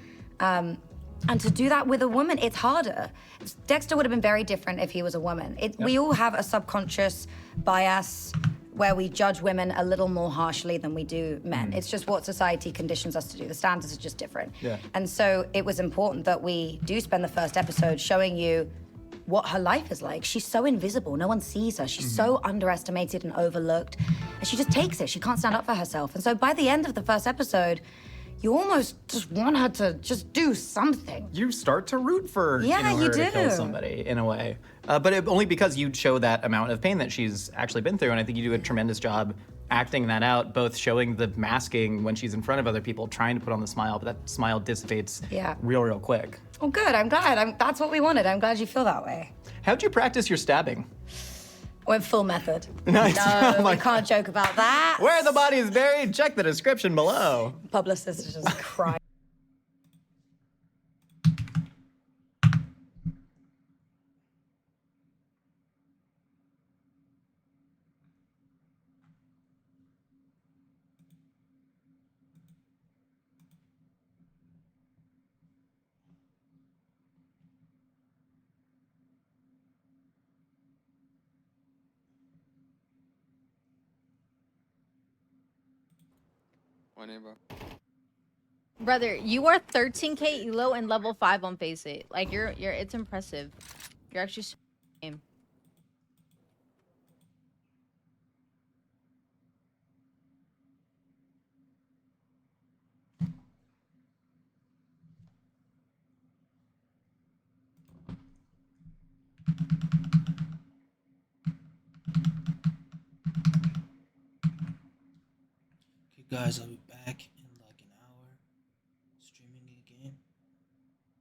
I: And to do that with a woman, it's harder. Dexter would have been very different if he was a woman. We all have a subconscious bias where we judge women a little more harshly than we do men. It's just what society conditions us to do. The standards are just different.
J: Yeah.
I: And so it was important that we do spend the first episode showing you what her life is like. She's so invisible. No one sees her. She's so underestimated and overlooked. And she just takes it. She can't stand up for herself. And so by the end of the first episode, you almost just want her to just do something.
J: You start to root for
I: Yeah,
J: her
I: you
J: to kill
I: do.
J: somebody in a way, but only because you show that amount of pain that she's actually been through, and I think you do a tremendous job acting that out, both showing the masking when she's in front of other people, trying to put on the smile, but that smile dissipates real quick.
I: Oh, good. I'm glad. That's what we wanted. I'm glad you feel that way.
J: How'd you practice your stabbing?
I: Went full method.
J: Nice.
I: No,
J: Oh my
I: we can't joke about that.
J: Where the body is buried, check the description below.
I: Publicist is just crying.
K: Brother, you are 13k elo and level 5 on Face It. Like you're it's impressive. You're actually so game.
A: Okay, guys, I'll be back.